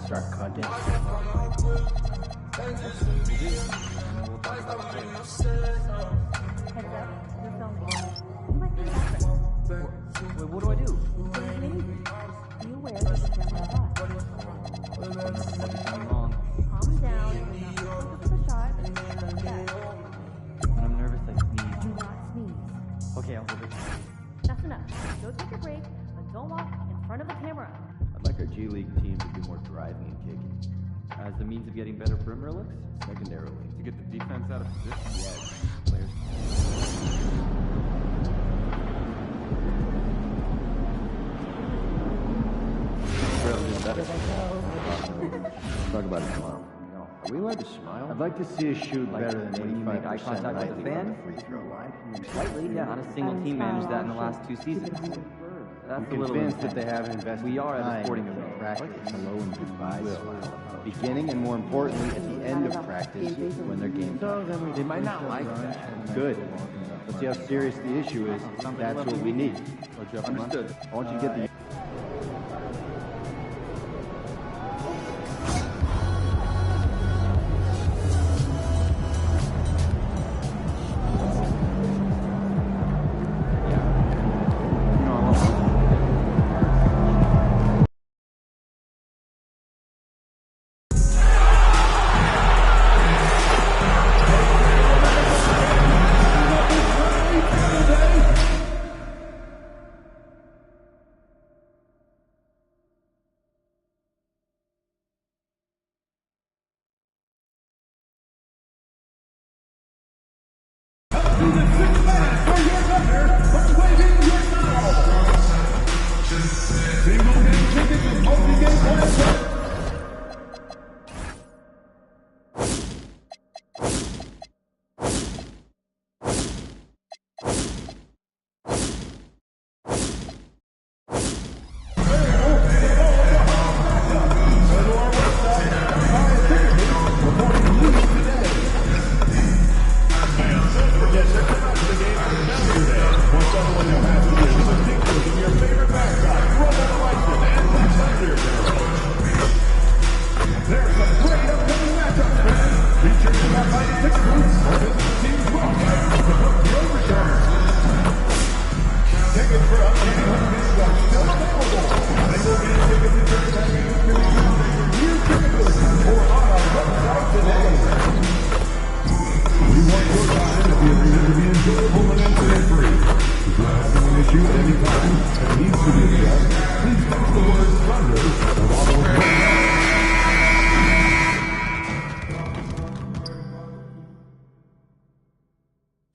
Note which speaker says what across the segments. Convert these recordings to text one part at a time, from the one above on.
Speaker 1: start cutting. Wait, what do I do?
Speaker 2: Be aware that the camera is hot. Calm down. You're not looking for the shot.
Speaker 1: When I'm nervous, I sneeze.
Speaker 2: Do not sneeze.
Speaker 1: Okay, I'll hold it.
Speaker 2: That's enough. Go take a break, but don't walk in front of the camera.
Speaker 3: I'd like our G League team to do more driving and kicking.
Speaker 1: As a means of getting better perimeter looks?
Speaker 3: Secondarily.
Speaker 4: To get the defense out of position.
Speaker 3: Yes. Players. Better. Talk about it tomorrow. Are we allowed to smile?
Speaker 5: I'd like to see us shoot better than 85%
Speaker 1: when you make eye contact with the fan?
Speaker 5: free throw line.
Speaker 1: Slightly, yeah. Not a single team managed that in the last 2 seasons. That's
Speaker 5: I'm
Speaker 1: a little
Speaker 5: convinced
Speaker 1: intense.
Speaker 5: that they haven't invested
Speaker 1: We are at a
Speaker 5: time
Speaker 1: sporting
Speaker 5: in
Speaker 1: event.
Speaker 5: practice. Hello and goodbye. Beginning and more importantly, at the end of practice, when their game.
Speaker 3: They might not like that.
Speaker 5: Good. Let's see how serious the issue is. That's what we need.
Speaker 3: Understood.
Speaker 5: I want you to get the.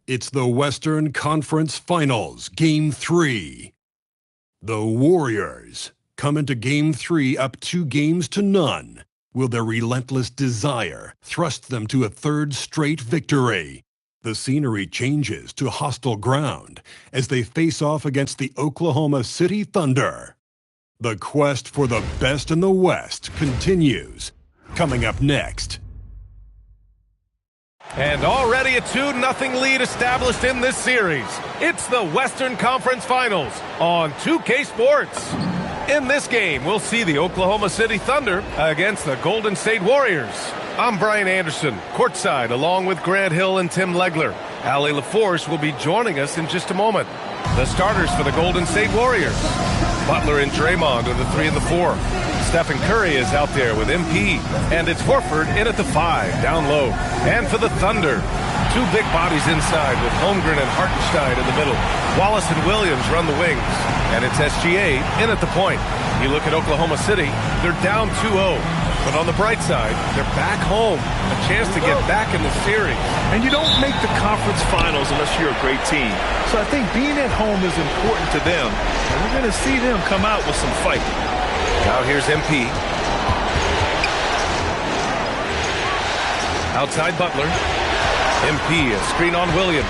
Speaker 6: It's the Western Conference Finals, Game 3. The Warriors come into Game 3 up 2-0. Will their relentless desire thrust them to a third straight victory? The scenery changes to hostile ground as they face off against the Oklahoma City Thunder. The quest for the best in the West continues. Coming up next.
Speaker 7: And already a 2-0 lead established in this series. It's the Western Conference Finals on 2K Sports. In this game, we'll see the Oklahoma City Thunder against the Golden State Warriors. I'm Brian Anderson, courtside, along with Grant Hill and Tim Legler. Allie LaForce will be joining us in just a moment. The starters for the Golden State Warriors. Butler and Draymond are the 3 and the 4. Stephen Curry is out there with MP, and it's Horford in at the 5, down low. And for the Thunder, 2 big bodies inside with Holmgren and Hartenstein in the middle. Wallace and Williams run the wings, and it's SGA in at the point. You look at Oklahoma City, they're down 2-0. But on the bright side, they're back home, a chance to get back in the series.
Speaker 8: And you don't make the conference finals unless you're a great team. So I think being at home is important to them, and we're going to see them come out with some fight.
Speaker 7: Now here's MP. Outside Butler. MP, a screen on Williams.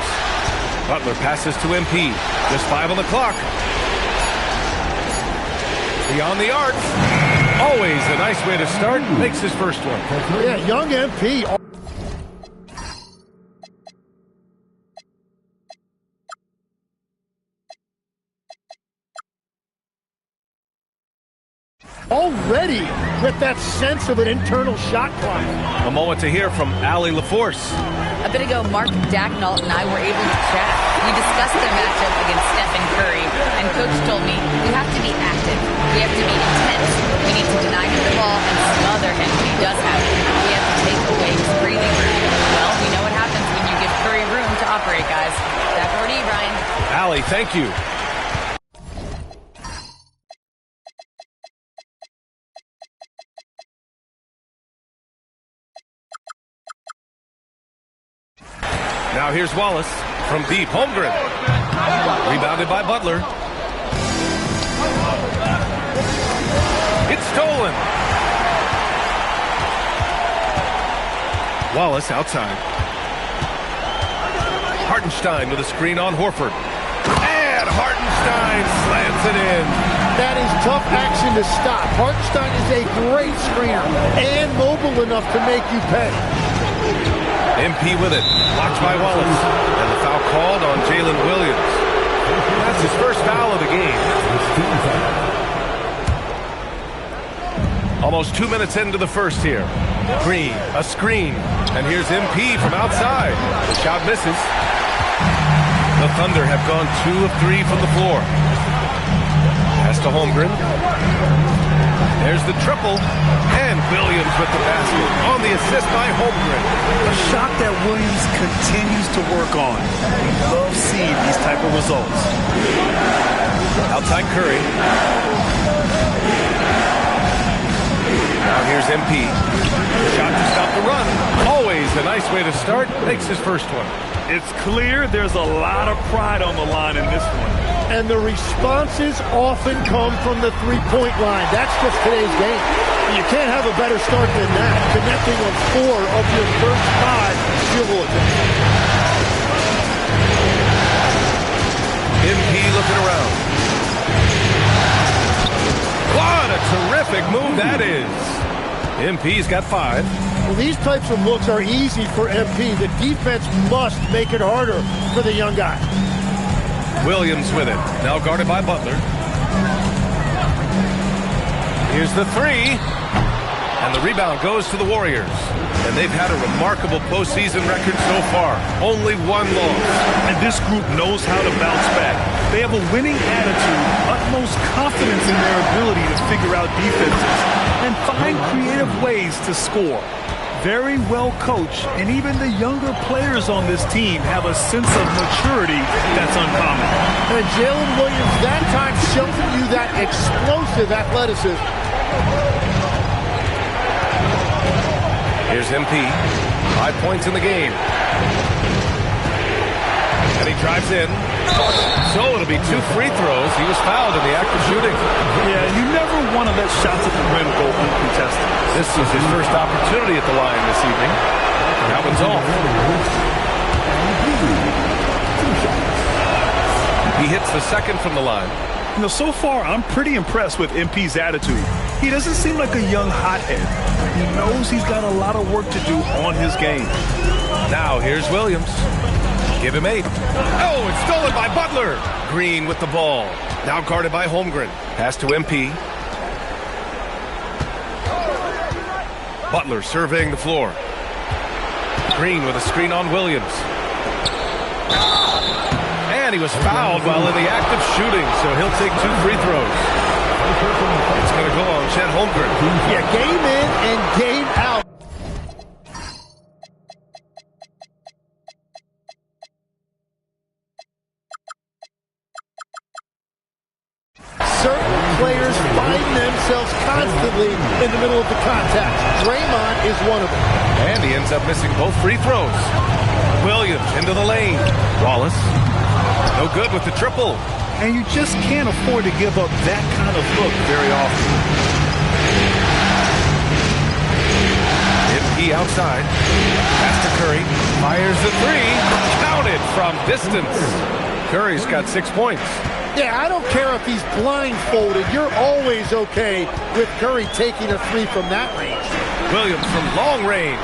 Speaker 7: Butler passes to MP. Just 5 on the clock. Beyond the arc. Always a nice way to start. Makes his first one.
Speaker 8: Yeah, young MP.
Speaker 4: already with that sense of an internal shot clock.
Speaker 7: A moment to hear from Allie LaForce.
Speaker 9: A bit ago, Mark Dagnall and I were able to chat. We discussed their matchup against Stephen Curry, and Coach told me we have to be active. We have to be intense. We need to deny him the ball and smother him when he does have it. We have to take away his breathing room. Well, we know what happens when you give Curry room to operate, guys. Back over to you, Brian.
Speaker 7: Allie, thank you. Now here's Wallace from deep. Holmgren. Rebounded by Butler. It's stolen. Wallace outside. Hartenstein with a screen on Horford. And Hartenstein slams it in.
Speaker 4: That is tough action to stop. Hartenstein is a great screener and mobile enough to make you pay.
Speaker 7: MP with it. Blocked by Wallace. And the foul called on Jalen Williams. That's his first foul of the game. Almost 2 minutes into the first here. Green, a screen. And here's MP from outside. The shot misses. The Thunder have gone 2 of 3 from the floor. Pass to Holmgren. There's the triple. And Williams with the basket on the assist by Holmgren.
Speaker 8: A shot that Williams continues to work on. We love seeing these type of results.
Speaker 7: Outside Curry. Now here's MP. Shot to stop the run. Always a nice way to start. Makes his first one.
Speaker 8: It's clear there's a lot of pride on the line in this one.
Speaker 4: And the responses often come from the three-point line. That's just today's game. You can't have a better start than that. Connecting on 4 of your first 5 field goal attempts.
Speaker 7: MP looking around. What a terrific move that is. MP's got 5.
Speaker 4: Well, these types of looks are easy for MP. The defense must make it harder for the young guy.
Speaker 7: Williams with it. Now guarded by Butler. Here's the 3. And the rebound goes to the Warriors. And they've had a remarkable postseason record so far. Only 1 loss.
Speaker 8: And this group knows how to bounce back. They have a winning attitude, utmost confidence in their ability to figure out defenses, and find creative ways to score. Very well coached, and even the younger players on this team have a sense of maturity that's uncommon.
Speaker 4: And Jalen Williams that time showing you that explosive athleticism.
Speaker 7: Here's MP. 5 points in the game. And he drives in. So it'll be 2 free throws. He was fouled in the act of shooting.
Speaker 8: Yeah, you never want to let shots at the rim go uncontested.
Speaker 7: This is his first opportunity at the line this evening. That one's off. He hits the second from the line.
Speaker 8: You know, so far, I'm pretty impressed with MP's attitude. He doesn't seem like a young hothead. He knows he's got a lot of work to do on his game.
Speaker 7: Now, here's Williams. Give him 8. Oh, it's stolen by Butler. Green with the ball. Now guarded by Holmgren. Pass to MP. Butler surveying the floor. Green with a screen on Williams. And he was fouled while in the act of shooting, so he'll take 2 free throws. It's going to go on Chet Holmgren.
Speaker 4: Yeah, game in and game out. Certain players find themselves constantly in the middle of the contact. Draymond is one of them.
Speaker 7: And he ends up missing both free throws. Williams into the lane. Wallace. No good with the triple.
Speaker 8: And you just can't afford to give up that kind of look very often.
Speaker 7: MP outside. Pass to Curry. Fires the 3. Counted from distance. Curry's got 6 points.
Speaker 4: Yeah, I don't care if he's blindfolded. You're always okay with Curry taking a 3 from that range.
Speaker 7: Williams from long range.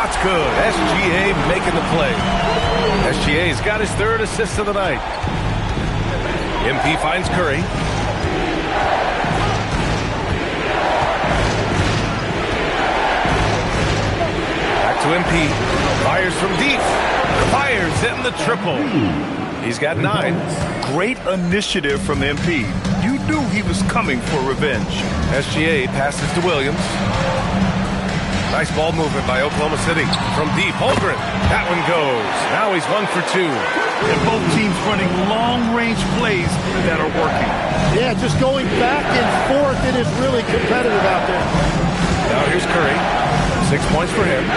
Speaker 7: Shot's good. SGA making the play. SGA's got his third assist of the night. MP finds Curry. Back to MP. Fires from deep. Fires in the triple. He's got 9.
Speaker 8: Great initiative from MP. You knew he was coming for revenge.
Speaker 7: SGA passes to Williams. Nice ball movement by Oklahoma City. From deep, Holmgren. That one goes. Now he's 1 for 2.
Speaker 8: And both teams running long-range plays that are working.
Speaker 4: Yeah, just going back and forth. It is really competitive out there.
Speaker 7: Now here's Curry. 6 points for him.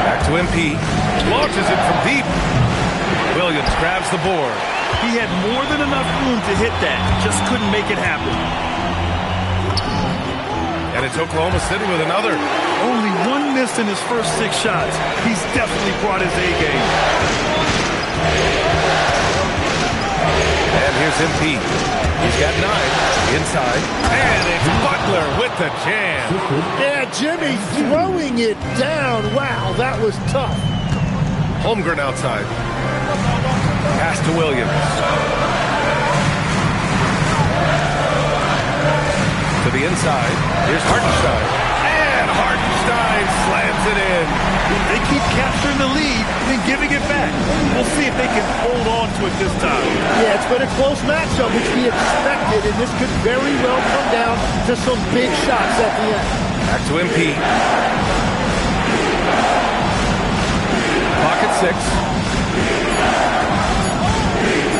Speaker 7: Back to MP. Launches it from deep. Williams grabs the board.
Speaker 8: He had more than enough room to hit that. Just couldn't make it happen.
Speaker 7: And it's Oklahoma City with another.
Speaker 8: Only 1 miss in his first 6 shots. He's definitely brought his A game.
Speaker 7: And here's MP. He's got 9 inside. And it's Butler with the jam.
Speaker 4: Yeah, Jimmy throwing it down. Wow, that was tough.
Speaker 7: Holmgren outside. Pass to Williams. To the inside. Here's Hartenstein. And Hartenstein slams it in.
Speaker 8: They keep capturing the lead and giving it back. We'll see if they can hold on to it this time.
Speaker 4: Yeah, it's been a close matchup, which we expected, and this could very well come down to some big shots at the end.
Speaker 7: Back to MP. Clock at 6.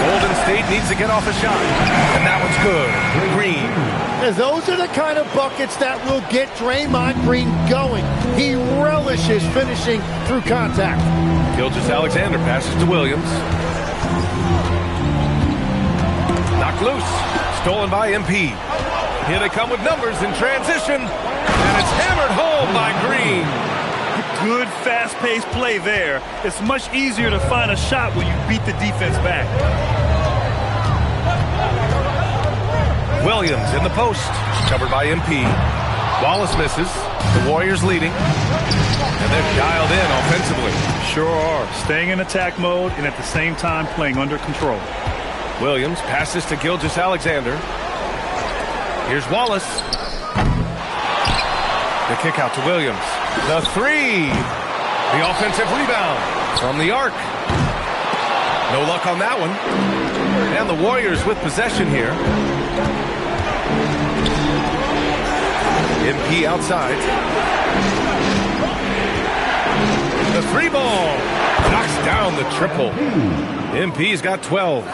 Speaker 7: Golden State needs to get off a shot. And that one's good. Green.
Speaker 4: And those are the kind of buckets that will get Draymond Green going. He relishes finishing through contact.
Speaker 7: Gilgeous-Alexander passes to Williams. Knocked loose. Stolen by MP. Here they come with numbers in transition. And it's hammered home by Green.
Speaker 8: Good fast-paced play there. It's much easier to find a shot when you beat the defense back.
Speaker 7: Williams in the post. Covered by MP. Wallace misses. The Warriors leading. And they're dialed in offensively.
Speaker 8: Sure are. Staying in attack mode and at the same time playing under control.
Speaker 7: Williams passes to Gilgeous-Alexander. Here's Wallace. The kick out to Williams. The 3. The offensive rebound from the arc. No luck on that one. And the Warriors with possession here. MP outside. The 3 ball knocks down the triple. MP's got 12.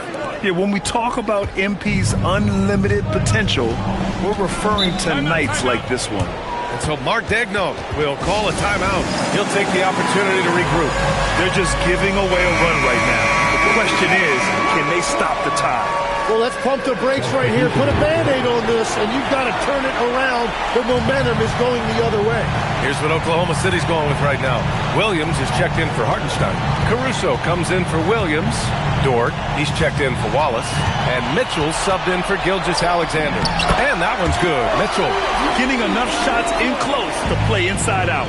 Speaker 8: Yeah, when we talk about MP's unlimited potential, we're referring to nights like this one.
Speaker 7: And so Mark Daigneault will call a timeout. He'll take the opportunity to regroup.
Speaker 8: They're just giving away a run right now. The question is, can they stop the tide?
Speaker 4: Well, let's pump the brakes right here. Put a Band-Aid on this, and you've got to turn it around. The momentum is going the other way.
Speaker 7: Here's what Oklahoma City's going with right now. Williams is checked in for Hartenstein. Caruso comes in for Williams. Dort, he's checked in for Wallace. And Mitchell subbed in for Gilgeous-Alexander. And that one's good. Mitchell
Speaker 8: getting enough shots in close to play inside out.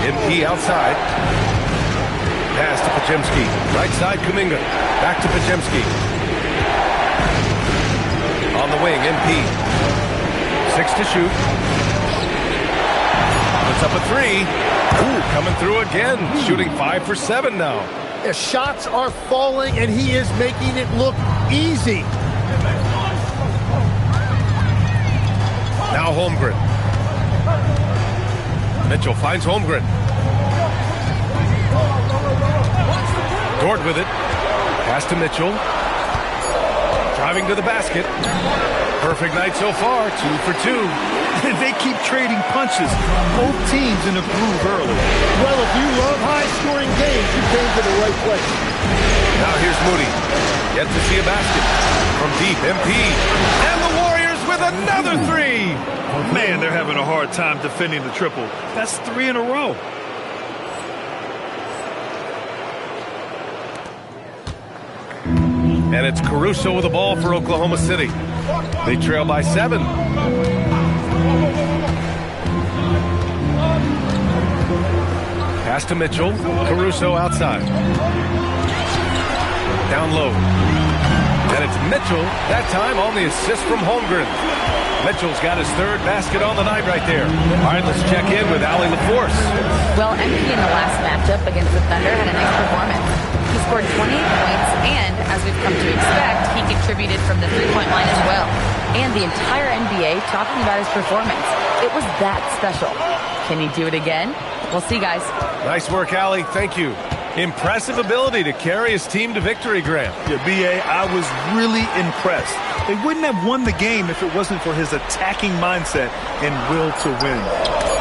Speaker 7: MP outside. Pass to Podziemski. Right side, Kuminga. Back to Podziemski. On the wing, MP. 6 to shoot. Puts up a 3. Ooh, coming through again. Shooting 5 for 7 now.
Speaker 4: The shots are falling, and he is making it look easy.
Speaker 7: Now Holmgren. Mitchell finds Holmgren. Dort with it. Pass to Mitchell. Driving to the basket. Perfect night so far. 2 for 2.
Speaker 8: They keep trading punches. Both teams in a groove early.
Speaker 4: Well, if you love high-scoring games, you came to the right place.
Speaker 7: Now here's Moody. Yet to see a basket. From deep, MP. And the Warriors with another 3.
Speaker 8: Man, they're having a hard time defending the triple. That's 3 in a row.
Speaker 7: And it's Caruso with the ball for Oklahoma City. They trail by 7. Pass to Mitchell. Caruso outside. Down low. And it's Mitchell, that time on the assist from Holmgren. Mitchell's got his third basket on the night right there. All right, let's check in with Allie LaForce.
Speaker 9: Well, MP in the last matchup against the Thunder had a nice performance. He scored 28 points, and as we've come to expect, he contributed from the three-point line as well. And the entire NBA talking about his performance. It was that special. Can he do it again? We'll see, guys.
Speaker 7: Nice work, Allie. Thank you. Impressive ability to carry his team to victory, Graham.
Speaker 8: Yeah, B.A., I was really impressed. They wouldn't have won the game if it wasn't for his attacking mindset and will to win.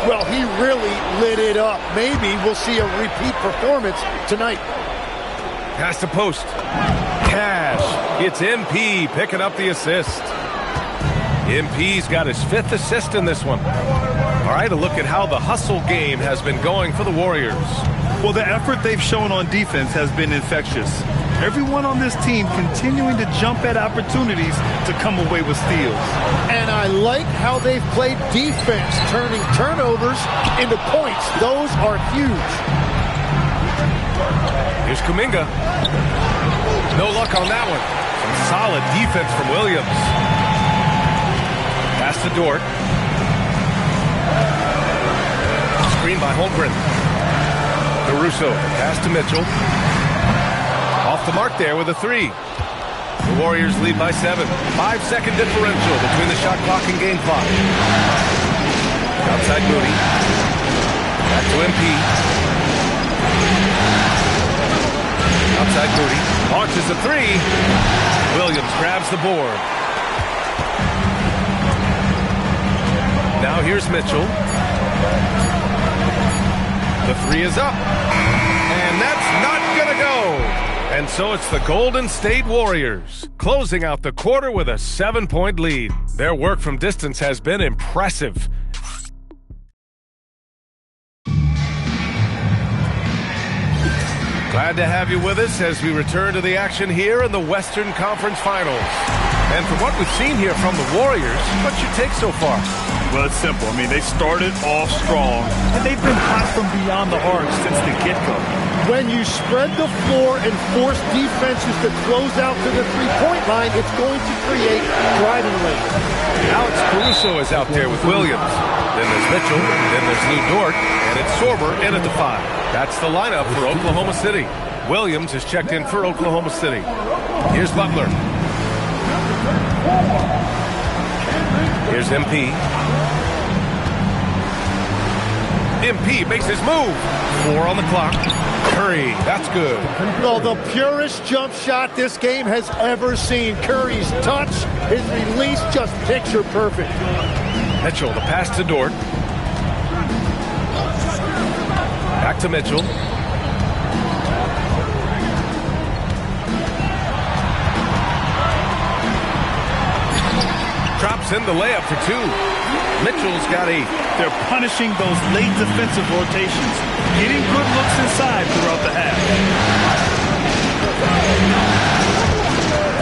Speaker 4: Well, he really lit it up. Maybe we'll see a repeat performance tonight.
Speaker 7: Pass to post. Cash. It's MP picking up the assist. MP's got his 5th assist in this one. All right, a look at how the hustle game has been going for the Warriors.
Speaker 8: Well, the effort they've shown on defense has been infectious. Everyone on this team continuing to jump at opportunities to come away with steals.
Speaker 4: And I like how they've played defense, turning turnovers into points. Those are huge.
Speaker 7: Here's Kuminga. No luck on that one. Some solid defense from Williams. Pass to Dort. Screen by Holmgren. Caruso, pass to Mitchell. Off the mark there with a 3. The Warriors lead by 7. 5-second differential between the shot clock and game clock. Outside Moody. Back to MP. Outside Moody. Launches a 3. Williams grabs the board. Now here's Mitchell. The 3 is up. And that's not going to go. And so it's the Golden State Warriors closing out the quarter with a 7-point lead. Their work from distance has been impressive. Glad to have you with us as we return to the action here in the Western Conference Finals. And from what we've seen here from the Warriors, what's your take so far?
Speaker 8: Well, it's simple. I mean, they started off strong, and they've been hot from beyond the arc since the get-go.
Speaker 4: When you spread the floor and force defenses to close out to the three-point line, it's going to create driving lanes.
Speaker 7: Alex Caruso is out there with Williams. Then there's Mitchell. Then there's Lou Dort. And it's Sorber in at the 5. That's the lineup for Oklahoma City. Williams is checked in for Oklahoma City. Here's Butler. Here's MP. MP makes his move. 4 on the clock. Curry, that's good.
Speaker 4: Well, the purest jump shot this game has ever seen. Curry's touch, his release, just picture perfect.
Speaker 7: Mitchell, the pass to Dort. Back to Mitchell. Drops in the layup for 2. Mitchell's got 8.
Speaker 8: They're punishing those late defensive rotations, getting good looks inside throughout the half.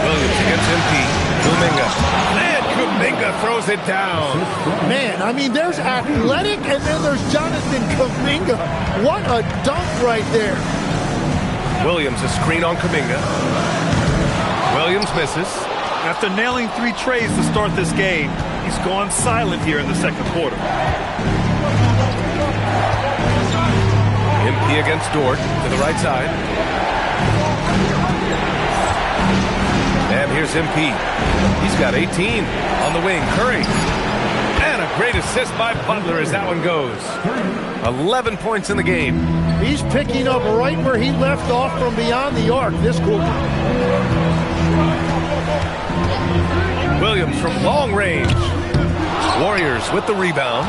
Speaker 7: Williams against MP. Kuminga. And Kuminga throws it down.
Speaker 4: Man, I mean, there's athletic, and then there's Jonathan Kuminga. What a dunk right there.
Speaker 7: Williams, a screen on Kuminga. Williams misses.
Speaker 8: After nailing 3 trays to start this game, he's gone silent here in the second quarter.
Speaker 7: MP against Dort to the right side. And here's MP. He's got 18 on the wing. Curry. And a great assist by Butler as that one goes. 11 points in the game.
Speaker 4: He's picking up right where he left off from beyond the arc this quarter.
Speaker 7: Williams from long range. Warriors with the rebound.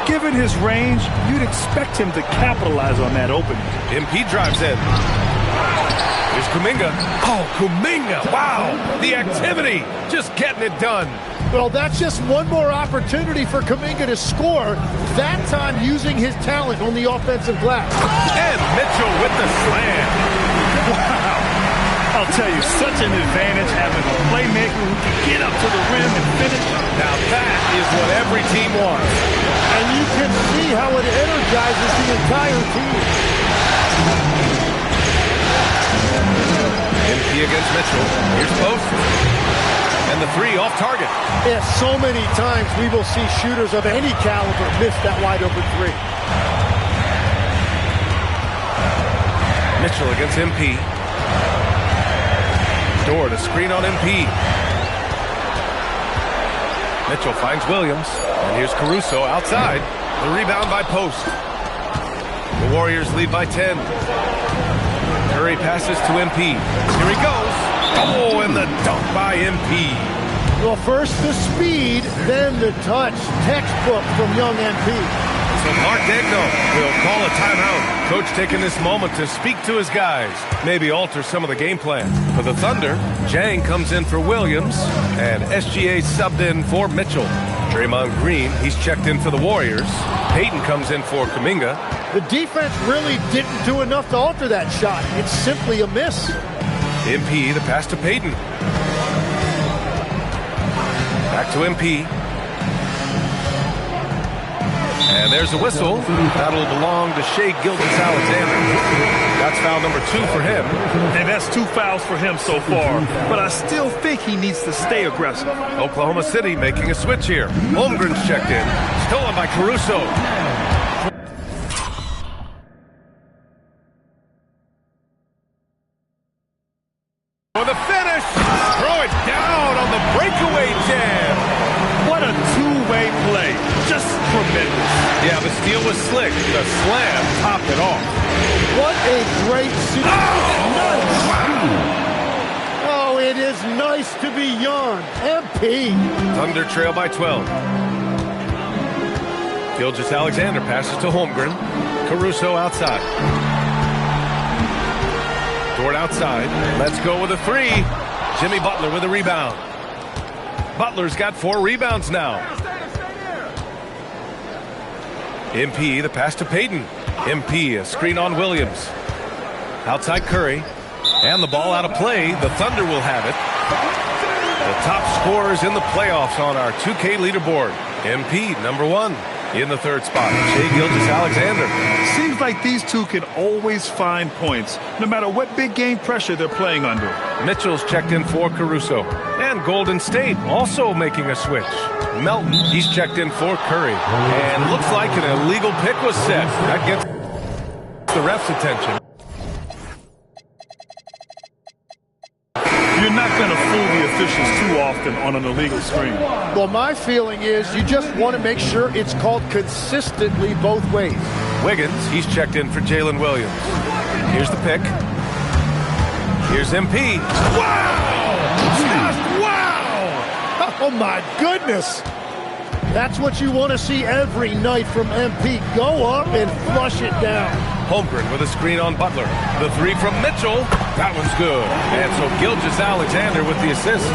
Speaker 8: Given his range, you'd expect him to capitalize on that opening.
Speaker 7: MP drives in. Here's Kuminga. Oh, Kuminga. Wow. The activity. Just getting it done.
Speaker 4: Well, that's just one more opportunity for Kuminga to score, that time using his talent on the offensive glass.
Speaker 7: And Mitchell with the slam.
Speaker 8: Wow. I'll tell you, such an advantage having a playmaker who can get up to the rim and finish.
Speaker 7: Now that is what every team wants.
Speaker 4: And you can see how it energizes the entire team.
Speaker 7: Mitchell. Here's post. And the three off target.
Speaker 4: Yeah, so many times we will see shooters of any caliber miss that wide open three.
Speaker 7: Mitchell against MP. Dort to screen on MP. Mitchell finds Williams. And here's Caruso outside. The rebound by Post. The Warriors lead by 10. Curry passes to MP. Here he goes. Oh, and the dunk by MP.
Speaker 4: Well, first the speed, then the touch. Textbook from young MP.
Speaker 7: So Mark Daigneault will call a timeout. Coach taking this moment to speak to his guys. Maybe alter some of the game plan. For the Thunder, Jang comes in for Williams. And SGA subbed in for Mitchell. Draymond Green, he's checked in for the Warriors. Payton comes in for Kuminga.
Speaker 4: The defense really didn't do enough to alter that shot. It's simply a miss.
Speaker 7: MP, the pass to Payton. Back to MP. And there's a whistle. That'll belong to Shai Gilgeous-Alexander. That's foul number 2 for him.
Speaker 8: And that's 2 fouls for him so far. But I still think he needs to stay aggressive.
Speaker 7: Oklahoma City making a switch here. Holmgren's checked in. Stolen by Caruso. For the finish. Throw it down on the breakaway jam.
Speaker 8: What a two-way play. Just tremendous.
Speaker 7: Yeah, the steal was slick. The slam topped it off.
Speaker 4: What a great season. Nice. Oh, it is nice to be young. MP.
Speaker 7: Thunder trail by 12. Gilgeous-Alexander passes to Holmgren. Caruso outside. Dort outside. Let's go with a three. Jimmy Butler with a rebound. Butler's got 4 rebounds now. MP, the pass to Payton. MP, a screen on Williams. Outside Curry. And the ball out of play. The Thunder will have it. The top scorers in the playoffs on our 2K leaderboard. MP, number 1. In the 3rd spot, Shai Gilgeous-Alexander.
Speaker 8: Seems like these two can always find points, no matter what big game pressure they're playing under.
Speaker 7: Mitchell's checked in for Caruso. And Golden State also making a switch. Melton, he's checked in for Curry. And looks like an illegal pick was set. That gets the ref's attention.
Speaker 8: You're not going to fool the officials too often on an illegal screen.
Speaker 4: Well, my feeling is you just want to make sure it's called consistently both ways.
Speaker 7: Wiggins, he's checked in for Jalen Williams. Here's the pick. Here's MP. Wow! Just wow!
Speaker 4: Oh, my goodness! That's what you want to see every night from MP. Go up and flush it down.
Speaker 7: Holmgren with a screen on Butler. The three from Mitchell. That one's good. And so Gilgeous-Alexander with the assist.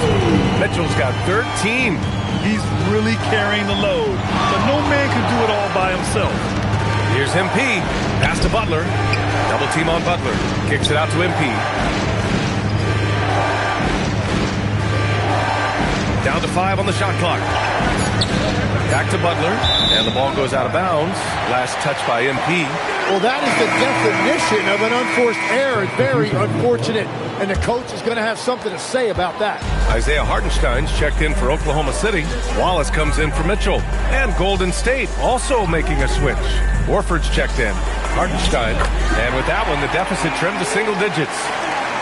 Speaker 7: Mitchell's got 13.
Speaker 8: He's really carrying the load, but no man can do it all by himself.
Speaker 7: Here's MP. Pass to Butler. Double team on Butler. Kicks it out to MP. Down to 5 on the shot clock. Back to Butler. And the ball goes out of bounds. Last touch by MP.
Speaker 4: Well, that is the definition of an unforced error. Very unfortunate. And the coach is going to have something to say about that.
Speaker 7: Isaiah Hartenstein's checked in for Oklahoma City. Wallace comes in for Mitchell. And Golden State also making a switch. Warford's checked in. Hartenstein. And with that one, the deficit trimmed to single digits.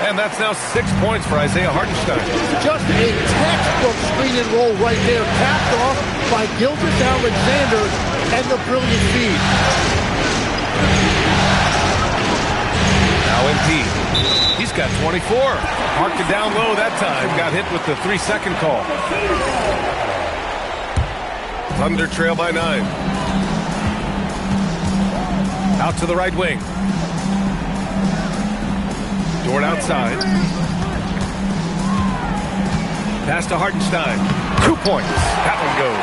Speaker 7: And that's now 6 points for Isaiah Hartenstein.
Speaker 4: Just a textbook screen and roll right there, capped off by Gilgeous-Alexander and the brilliant feed.
Speaker 7: Now MP. He's got 24. Marked it down low that time. Got hit with the 3-second call. Thunder trail by 9. Out to the right wing. Dort outside. Pass to Hartenstein. 2 points. That one goes.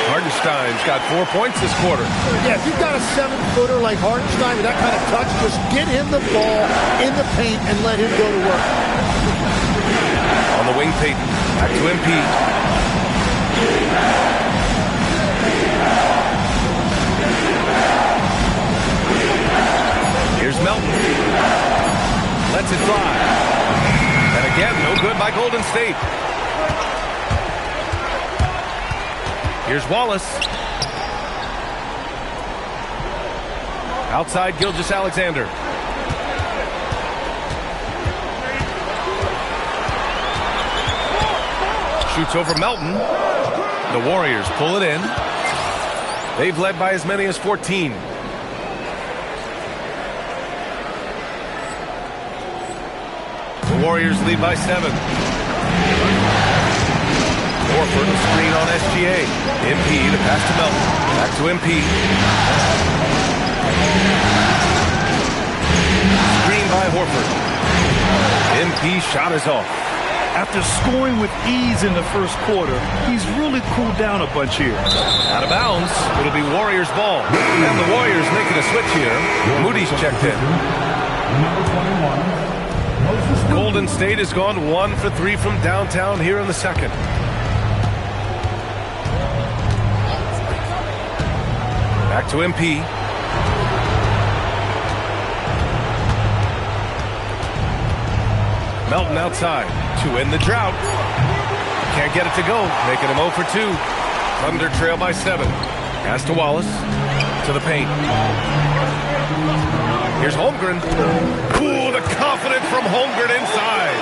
Speaker 7: Hartenstein's got 4 points this quarter.
Speaker 4: Yeah, if you've got a 7-footer like Hartenstein with that kind of touch, just get him the ball in the paint and let him go to work.
Speaker 7: On the wing, Payton. Back to MP. Here's Melton. Lets it fly. And a good by Golden State. Here's Wallace. Outside, Gilgeous-Alexander. Shoots over Melton. The Warriors pull it in. They've led by as many as 14. The Warriors lead by 7. Horford, a screen on SGA. MP, the pass to Melton. Back to MP. Screen by Horford. MP shot is off.
Speaker 8: After scoring with ease in the first quarter, he's really cooled down a bunch here.
Speaker 7: Out of bounds. It'll be Warriors ball. And the Warriors making a switch here. Moody's checked in. Golden State has gone 1 for 3 from downtown here in the second. Back to MP. Melton outside to end the drought. Can't get it to go, making him 0 for 2. Thunder trail by 7. Pass to Wallace. To the paint. Here's Holmgren. Ooh, the confidence from Holmgren inside.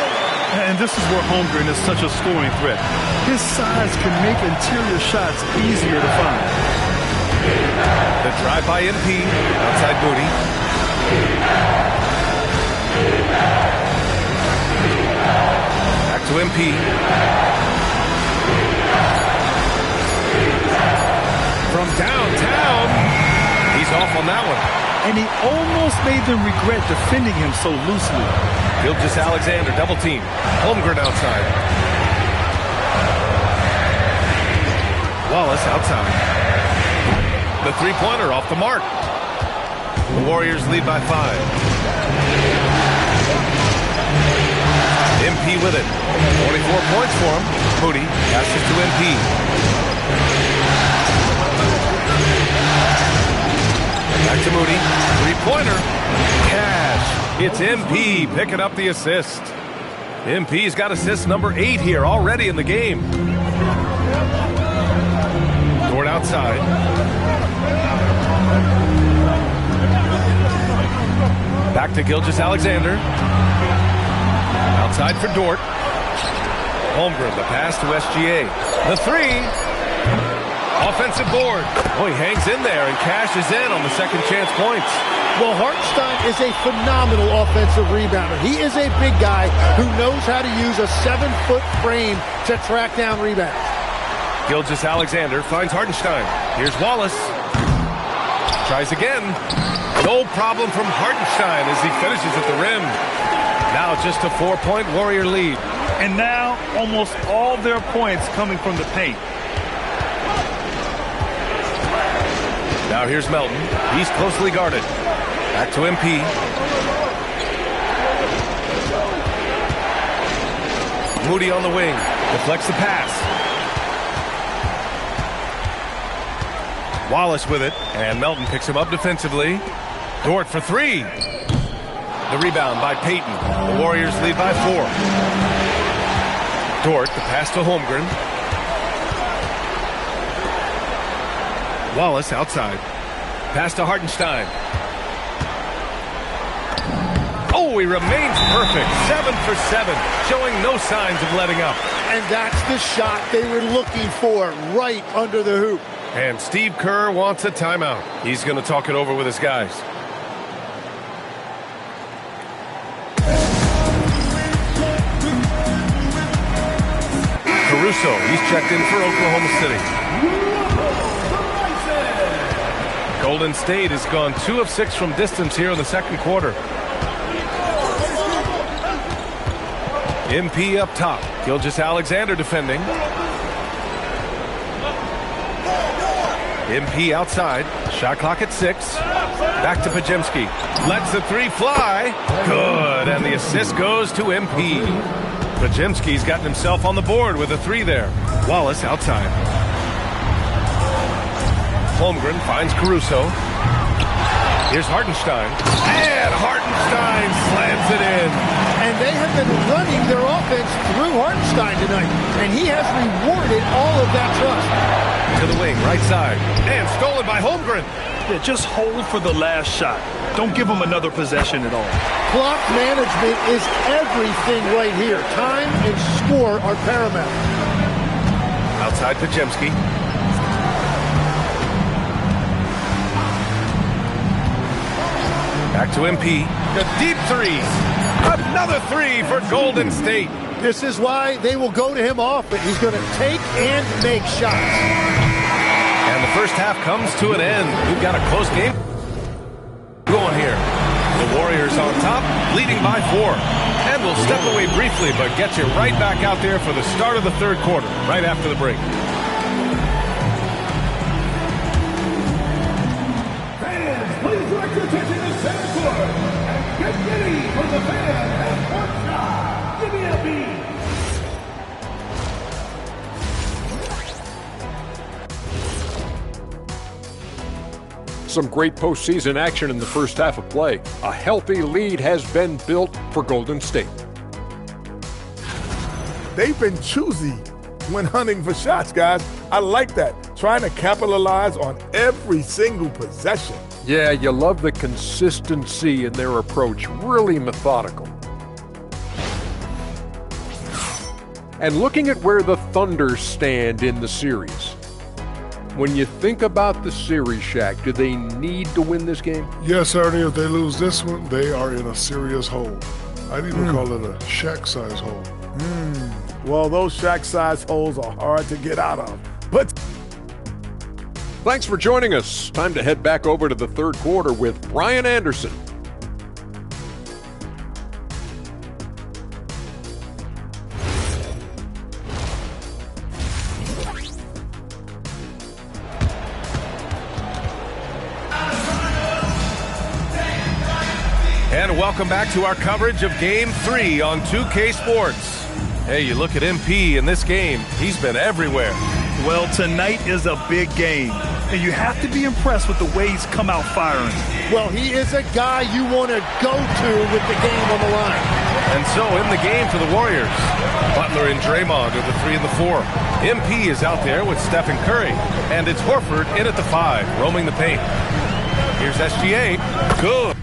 Speaker 8: And this is where Holmgren is such a scoring threat. His size can make interior shots easier to find.
Speaker 7: The drive by MP. Outside Moody. Back to MP. From downtown. He's off on that one.
Speaker 8: And he almost made them regret defending him so loosely.
Speaker 7: Gilgeous-Alexander, double team. Holmgren outside. Wallace outside. The three-pointer off the mark. The Warriors lead by 5. MP with it. 24 points for him. Moody passes to MP. Back to Moody. Three-pointer. Cash. It's MP picking up the assist. MP's got assist number 8 here already in the game. Dort outside. Back to Gilgeous-Alexander. Outside for Dort. Holmgren, the pass to SGA. The 3. Offensive board. Oh, he hangs in there and cashes in on the second chance points.
Speaker 4: Well, Hartenstein is a phenomenal offensive rebounder. He is a big guy who knows how to use a 7-foot frame to track down rebounds.
Speaker 7: Gilgeous-Alexander finds Hartenstein. Here's Wallace. Tries again. No problem from Hartenstein as he finishes at the rim. Now just a 4-point Warrior lead.
Speaker 8: And now almost all their points coming from the paint.
Speaker 7: Now here's Melton. He's closely guarded. Back to MP. Moody on the wing. Deflects the pass. Wallace with it. And Melton picks him up defensively. Dort for 3. The rebound by Payton. The Warriors lead by 4. Dort, the pass to Holmgren. Wallace outside. Pass to Hartenstein. Oh, he remains perfect. 7 for 7, showing no signs of letting up.
Speaker 4: And that's the shot they were looking for, right under the hoop.
Speaker 7: And Steve Kerr wants a timeout. He's going to talk it over with his guys. Caruso, he's checked in for Oklahoma City. Golden State has gone 2 of 6 from distance here in the second quarter. MP up top. Gilgeous-Alexander defending. MP outside. Shot clock at 6. Back to Podziemski. Lets the 3 fly. Good. And the assist goes to MP. Podziemski's gotten himself on the board with a 3 there. Wallace outside. Holmgren finds Caruso. Here's Hartenstein. And Hartenstein slams it in.
Speaker 4: And they have been running their offense through Hartenstein tonight, and he has rewarded all of that trust.
Speaker 7: To the wing, right side, and stolen by Holmgren.
Speaker 8: Yeah, just hold for the last shot. Don't give him another possession at all.
Speaker 4: Clock management is everything right here. Time and score are paramount.
Speaker 7: Outside Podziemski. Back to MP. The deep three. Another three for Golden State.
Speaker 4: This is why they will go to him often. He's going to take and make shots.
Speaker 7: And the first half comes to an end. We've got a close game going here. The Warriors on top, leading by 4. And we'll step away briefly, but get you right back out there for the start of the third quarter, right after the break.
Speaker 10: Fans, please direct your attention to center court and get ready for the fan and court shot. Give me a beat.
Speaker 11: Some great postseason action in the first half of play. A healthy lead has been built for Golden State.
Speaker 10: They've been choosy when hunting for shots, guys. I like that. Trying to capitalize on every single possession.
Speaker 11: Yeah, you love the consistency in their approach. Really methodical. And looking at where the Thunder stand in the series. When you think about the series, Shaq, do they need to win this game?
Speaker 12: Yes, Ernie. If they lose this one, they are in a serious hole. I'd even call it a Shaq-size hole.
Speaker 10: Well, those Shaq-size holes are hard to get out of. But
Speaker 11: thanks for joining us. Time to head back over to the third quarter with Brian Anderson.
Speaker 7: And welcome back to our coverage of Game 3 on 2K Sports. Hey, you look at MP in this game, he's been everywhere.
Speaker 8: Well, tonight is a big game, and you have to be impressed with the way he's come out firing.
Speaker 4: Well, he is a guy you want to go to with the game on the line.
Speaker 7: And so in the game for the Warriors, Butler and Draymond are the 3 and the 4. MP is out there with Stephen Curry, and it's Horford in at the 5, roaming the paint. Here's SGA. Good.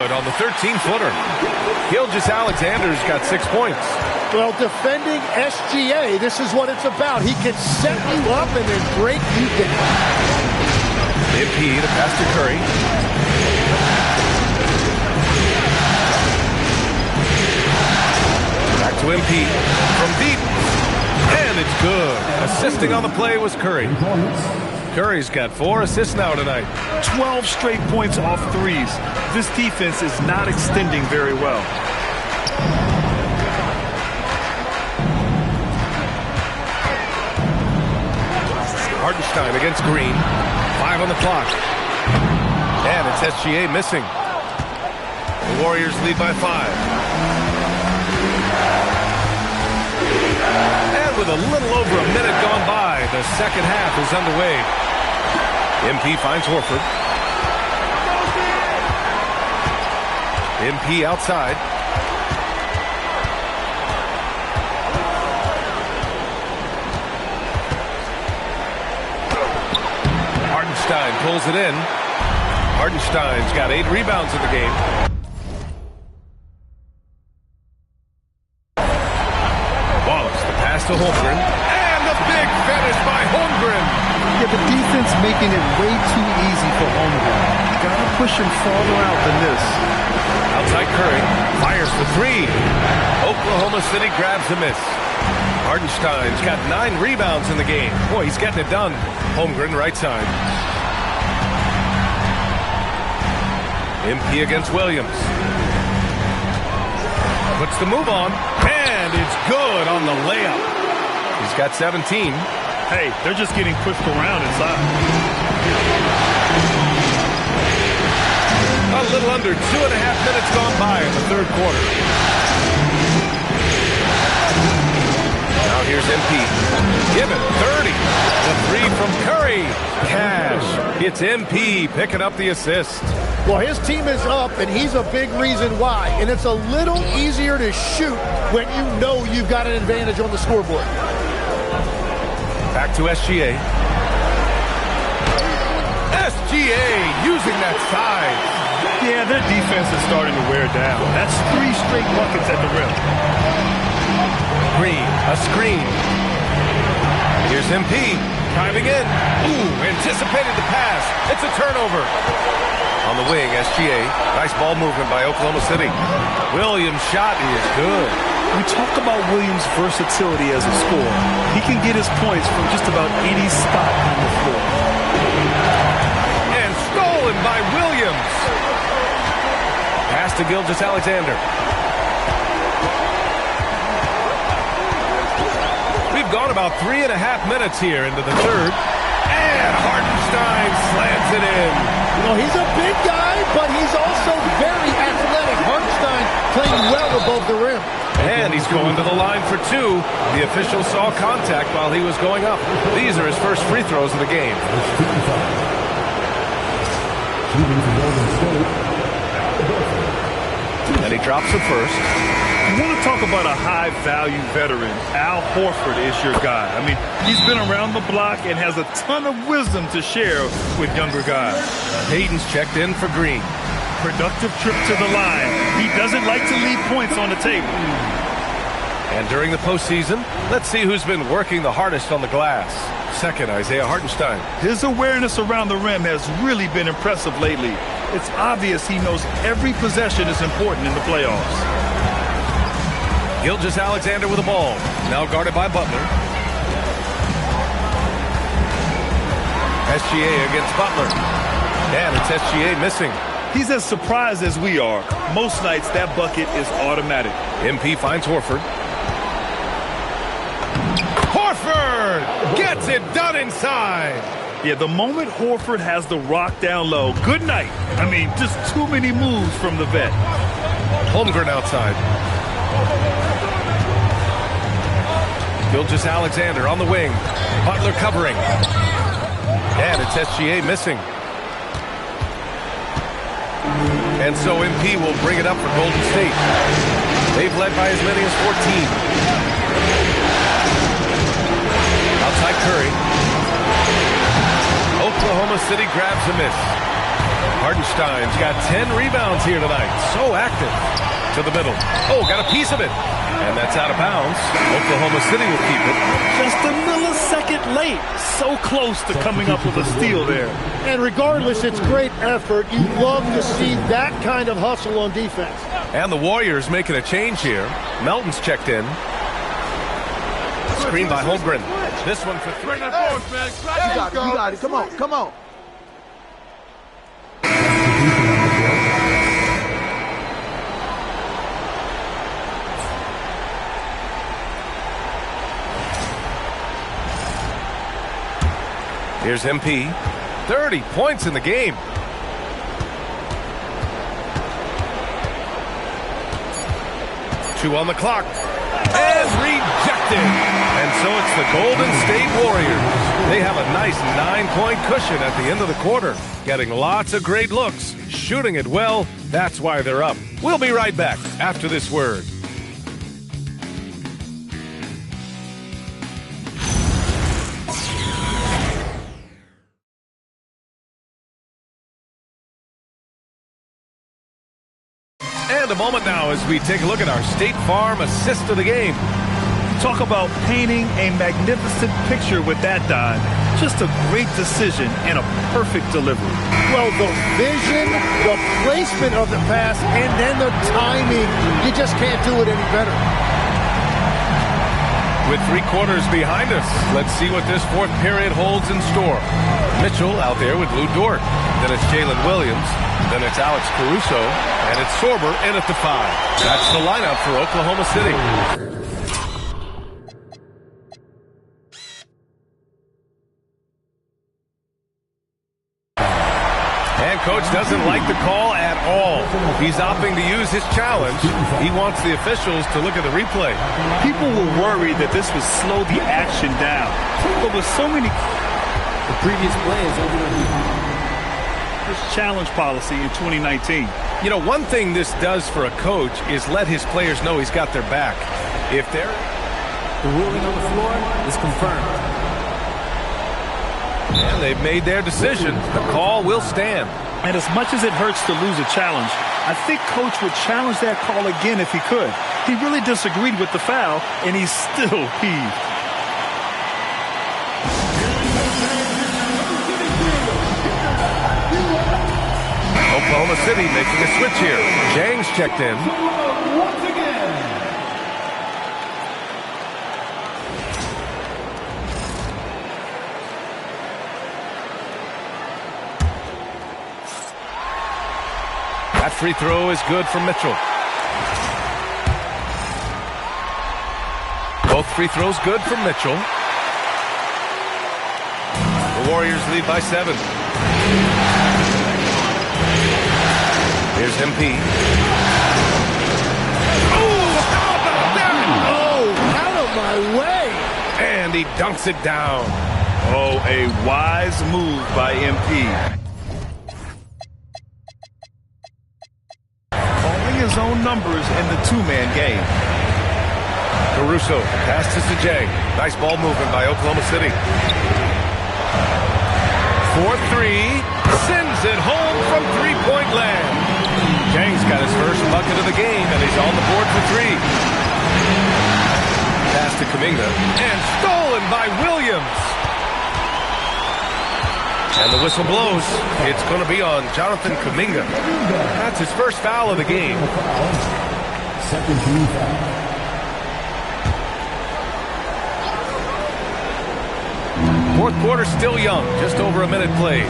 Speaker 7: On the 13-footer. Gilgeous-Alexander's got 6 points.
Speaker 4: Well, defending SGA, this is what it's about. He can set you up and then break you down.
Speaker 7: MP to pass to Curry. Back to MP from deep. And it's good. Assisting on the play was Curry. Curry's got 4 assists now tonight.
Speaker 8: 12 straight points off threes. This defense is not extending very well.
Speaker 7: Hartenstein against Green. 5 on the clock. And it's SGA missing. The Warriors lead by 5. And with a little over a minute gone by, the second half is underway. MP finds Horford. MP outside. Hartenstein pulls it in. Hartenstein's got 8 rebounds in the game. Wallace, the pass to Holmgren. And the big finish by Holmgren.
Speaker 13: Yeah, the defense making it way too easy for Holmgren. Gotta push him farther out than this.
Speaker 7: Outside Curry. Fires for 3. Oklahoma City grabs the miss. Hartenstein's got 9 rebounds in the game. Boy, he's getting it done. Holmgren right side. MP against Williams. Puts the move on. And it's good on the layup. He's got 17.
Speaker 8: Hey, they're just getting pushed around inside.
Speaker 7: A little under 2.5 minutes gone by in the third quarter. Now here's MP. Given 30. The 3 from Curry. Cash. It's MP picking up the assist.
Speaker 4: Well, his team is up, and he's a big reason why. And it's a little easier to shoot when you know you've got an advantage on the scoreboard.
Speaker 7: Back to SGA. SGA using that size.
Speaker 8: Yeah, their defense is starting to wear down. That's 3 straight buckets at the rim.
Speaker 7: Green, a screen. Here's MP, driving in. Ooh, anticipated the pass. It's a turnover. On the wing, SGA. Nice ball movement by Oklahoma City. Williams' shot is good.
Speaker 8: We talk about Williams' versatility as a scorer. He can get his points from just about any spot on the floor.
Speaker 7: And stolen by Williams. Pass to Gilgeous-Alexander. We've gone about 3.5 minutes here into the third. And Hartenstein slams it in.
Speaker 4: Well, he's a big guy, but he's also very athletic. Hartenstein playing well above the rim.
Speaker 7: And he's going to the line for 2. The official saw contact while he was going up. These are his first free throws of the game. And he drops the first.
Speaker 8: You want to talk about a high-value veteran. Al Horford is your guy. I mean, he's been around the block and has a ton of wisdom to share with younger guys.
Speaker 7: Hayden's checked in for Green.
Speaker 8: Productive trip to the line. He doesn't like to leave points on the table.
Speaker 7: And during the postseason, let's see who's been working the hardest on the glass. Second, Isaiah Hartenstein.
Speaker 8: His awareness around the rim has really been impressive lately. It's obvious he knows every possession is important in the playoffs.
Speaker 7: Gilgeous-Alexander with the ball. Now guarded by Butler. SGA against Butler. And it's SGA missing.
Speaker 8: He's as surprised as we are. Most nights, that bucket is automatic.
Speaker 7: MP finds Horford. Horford gets it done inside.
Speaker 8: Yeah, the moment Horford has the rock down low, good night. I mean, just too many moves from the vet.
Speaker 7: Holmgren outside. Gilgeous-Alexander on the wing. Butler covering. And it's SGA missing. And so MP will bring it up for Golden State. They've led by as many as 14. Outside Curry. Oklahoma City grabs a miss. Hartenstein's got 10 rebounds here tonight. So active. To the middle. Oh, got a piece of it. And that's out of bounds. Oklahoma City will keep it.
Speaker 8: Just a millisecond late. So close to coming up with a steal there.
Speaker 4: And regardless, it's great effort. You love to see that kind of hustle on defense.
Speaker 7: And the Warriors making a change here. Melton's checked in. Screen by Holmgren. This one for three.
Speaker 5: You got it. Come on, come on.
Speaker 7: Here's MP. 30 points in the game. Two on the clock. And rejected. And so it's the Golden State Warriors. They have a nice 9-point cushion at the end of the quarter. Getting lots of great looks. Shooting it well. That's why they're up. We'll be right back after this word. And a moment now as we take a look at our State Farm assist of the game.
Speaker 8: Talk about painting a magnificent picture with that, Don. Just a great decision and a perfect delivery.
Speaker 4: Well, the vision, the placement of the pass, and then the timing. You just can't do it any better.
Speaker 7: With 3 quarters behind us, let's see what this fourth period holds in store. Mitchell out there with Lou Dort. Then it's Jalen Williams. Then it's Alex Caruso. And it's Sorber in at the 5. That's the lineup for Oklahoma City. And Coach doesn't like the call at all. He's opting to use his challenge. He wants the officials to look at the replay.
Speaker 8: People were worried that this would slow the action down. But with so many...
Speaker 1: The previous play is over
Speaker 8: this challenge policy in 2019.
Speaker 7: You know, one thing this does for a coach is let his players know he's got their back. If they're...
Speaker 1: The ruling on the floor is confirmed.
Speaker 7: And they've made their decision. The call will stand.
Speaker 8: And as much as it hurts to lose a challenge, I think Coach would challenge that call again if he could. He really disagreed with the foul, and he's still peeved.
Speaker 7: Oklahoma City making a switch here. Jang's checked in.
Speaker 10: Once again.
Speaker 7: That free throw is good for Mitchell. Both free throws good for Mitchell. The Warriors lead by 7. Here's MP. Oh, how about that?
Speaker 4: Oh, out of my way.
Speaker 7: And he dunks it down.
Speaker 8: Oh, a wise move by MP. Calling his own numbers in the two-man game.
Speaker 7: Caruso passes to Jang. Nice ball movement by Oklahoma City. 4-3. Sends it home from three-point land. Jang's got his first bucket of the game, and he's on the board for 3. Pass to Kuminga, and stolen by Williams. And the whistle blows. It's going to be on Jonathan Kuminga. That's his first foul of the game.
Speaker 10: Second team foul.
Speaker 7: Fourth quarter still young, just over a minute played.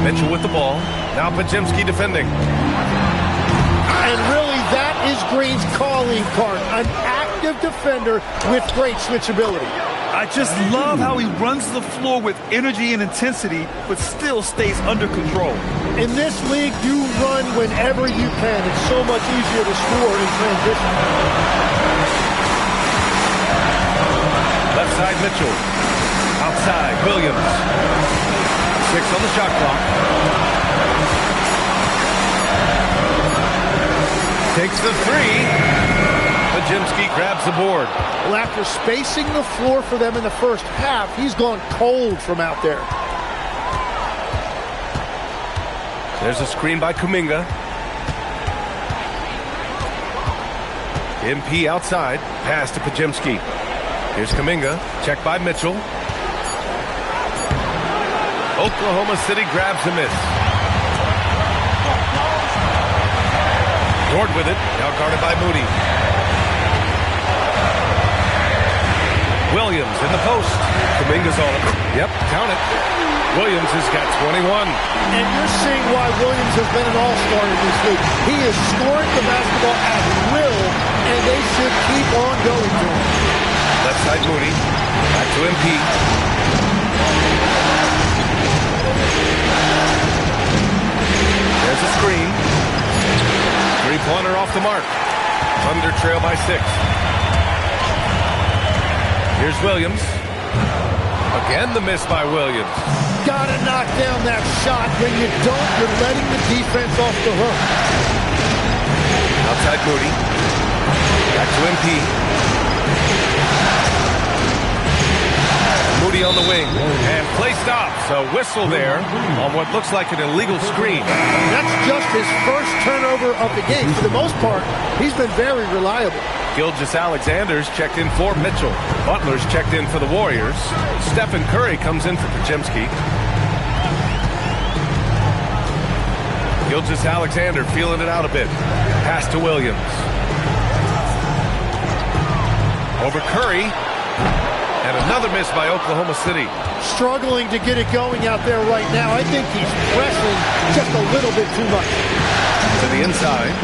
Speaker 7: Mitchell with the ball. Now Podziemski defending.
Speaker 4: And really, that is Green's calling card. An active defender with great switchability.
Speaker 8: I just love how he runs the floor with energy and intensity, but still stays under control.
Speaker 4: In this league, you run whenever you can. It's so much easier to score in transition.
Speaker 7: Left side Mitchell. Outside Williams. 6 on the shot clock. Takes the 3. Podziemski grabs the board.
Speaker 4: Well, after spacing the floor for them in the first half, he's gone cold from out there.
Speaker 7: There's a screen by Kuminga. MP outside. Pass to Podziemski. Here's Kuminga. Checked by Mitchell. Oklahoma City grabs a miss. Dort with it. Now guarded by Moody. Williams in the post. Kuminga's on him. Yep, count it. Williams has got 21.
Speaker 4: And you're seeing why Williams has been an all-star in this league. He is scoring the basketball at will, and they should keep on going to him.
Speaker 7: Left side Moody. Back to MP. There's a screen. Three-pointer off the mark. Thunder trail by 6. Here's Williams. Again the miss by Williams.
Speaker 4: Gotta knock down that shot. When you don't, you're letting the defense off the hook.
Speaker 7: Outside Moody. Back to MP. Moody on the wing. And play stops. A whistle there on what looks like an illegal screen.
Speaker 4: That's just his first turnover of the game. For the most part, he's been very reliable.
Speaker 7: Gilgeous-Alexander's checked in for Mitchell. Butler's checked in for the Warriors. Stephen Curry comes in for Podziemski. Gilgeous-Alexander feeling it out a bit. Pass to Williams. Over Curry. And another miss by Oklahoma City.
Speaker 4: Struggling to get it going out there right now. I think he's pressing just a little bit too much.
Speaker 7: To the inside.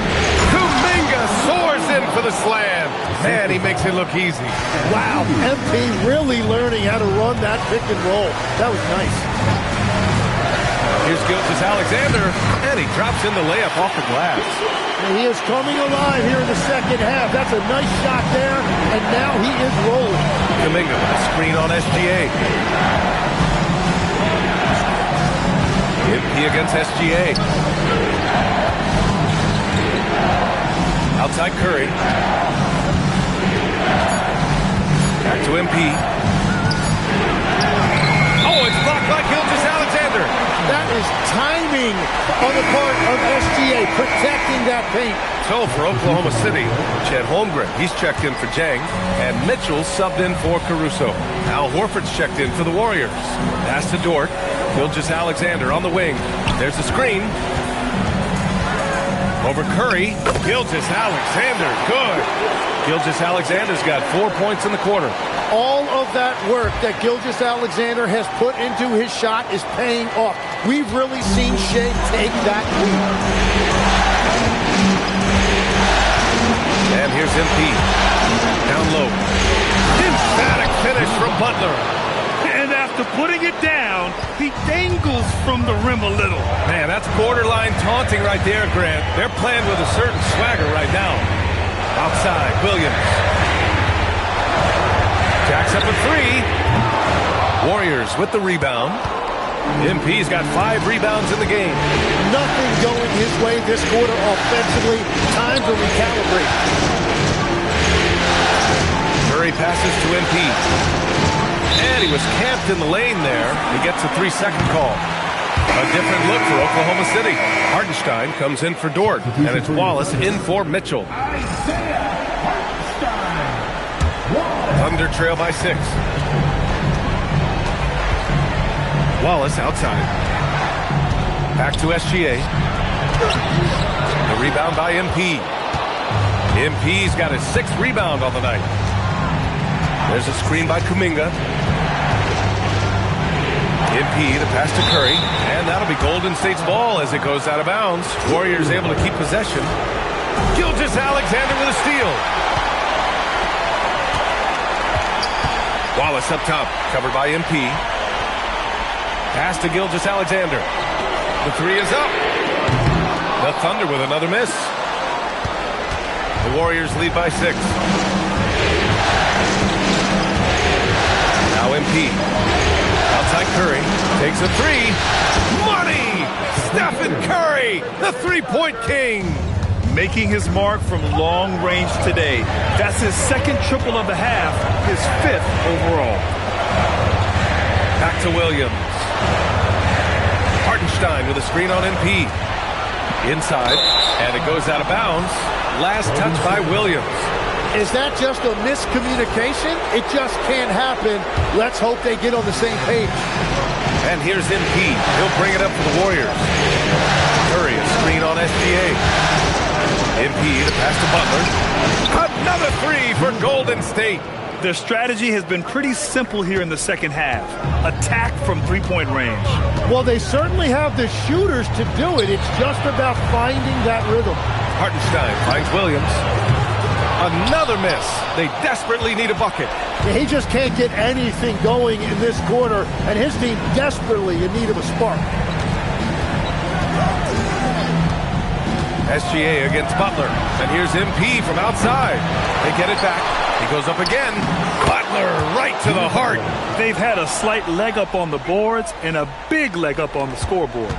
Speaker 7: Kuminga soars in for the slam. Man, he makes it look easy.
Speaker 4: Wow, MP really learning how to run that pick and roll. That was nice.
Speaker 7: Here's Gilgeous-Alexander, and he drops in the layup off the glass.
Speaker 4: And he is coming alive here in the second half. That's a nice shot there, and now he is rolling.
Speaker 7: Kuminga with a screen on SGA. MP against SGA. Outside Curry. Back to MP. Oh, it's blocked by Gilgeous-Alexander.
Speaker 4: That is timing on the part of SGA, protecting that paint.
Speaker 7: So for Oklahoma City, Chet Holmgren, he's checked in for Jang, and Mitchell subbed in for Caruso. Al Horford's checked in for the Warriors. Pass to Dort. Gilgeous-Alexander on the wing. There's the screen. Over Curry. Gilgeous-Alexander, good. Gilgeous-Alexander's got 4 points in the quarter.
Speaker 4: All of that work that Gilgeous-Alexander has put into his shot is paying off. We've really seen Shea take that lead.
Speaker 7: And here's MP. Down low. Emphatic finish from Butler.
Speaker 8: And after putting it down, he dangles from the rim a little.
Speaker 7: Man, that's borderline taunting right there, Grant. They're playing with a certain swagger right now. Outside, Williams. Jacks up a 3. Warriors with the rebound. MP's got 5 rebounds in the game.
Speaker 4: Nothing going his way this quarter offensively. Time to recalibrate.
Speaker 7: Curry passes to MP. And he was camped in the lane there. He gets a 3-second call. A different look for Oklahoma City. Hartenstein comes in for Dort. And it's Wallace in for Mitchell. Thunder trail by 6. Wallace outside. Back to SGA. The rebound by MP. MP's got his 6th rebound on the night. There's a screen by Kuminga. MP, the pass to Curry. And that'll be Golden State's ball as it goes out of bounds. Warriors able to keep possession. Gilgeous-Alexander with a steal. Wallace up top, covered by MP. Pass to Gilgeous-Alexander. The 3 is up. The Thunder with another miss. The Warriors lead by 6. Now MP. Outside Curry. Takes a 3. Money! Stephen Curry, the three-point king.
Speaker 8: Making his mark from long range today. That's his 2nd triple of the half, his 5th overall.
Speaker 7: Back to Williams. Hartenstein with a screen on MP. Inside, and it goes out of bounds. Last touch by Williams.
Speaker 4: Is that just a miscommunication? It just can't happen. Let's hope they get on the same page.
Speaker 7: And here's MP. He'll bring it up for the Warriors. Curry, a screen on SGA. MP to pass to Butler. Another three for Golden State.
Speaker 8: Their strategy has been pretty simple here in the second half. Attack from three-point range.
Speaker 4: Well, they certainly have the shooters to do it. It's just about finding that rhythm.
Speaker 7: Hartenstein finds Williams. Another miss. They desperately need a bucket.
Speaker 4: He just can't get anything going in this quarter, and his team desperately in need of a spark.
Speaker 7: SGA against Butler. And here's MP from outside. They get it back. He goes up again. Butler right to the heart.
Speaker 8: They've had a slight leg up on the boards and a big leg up on the scoreboard.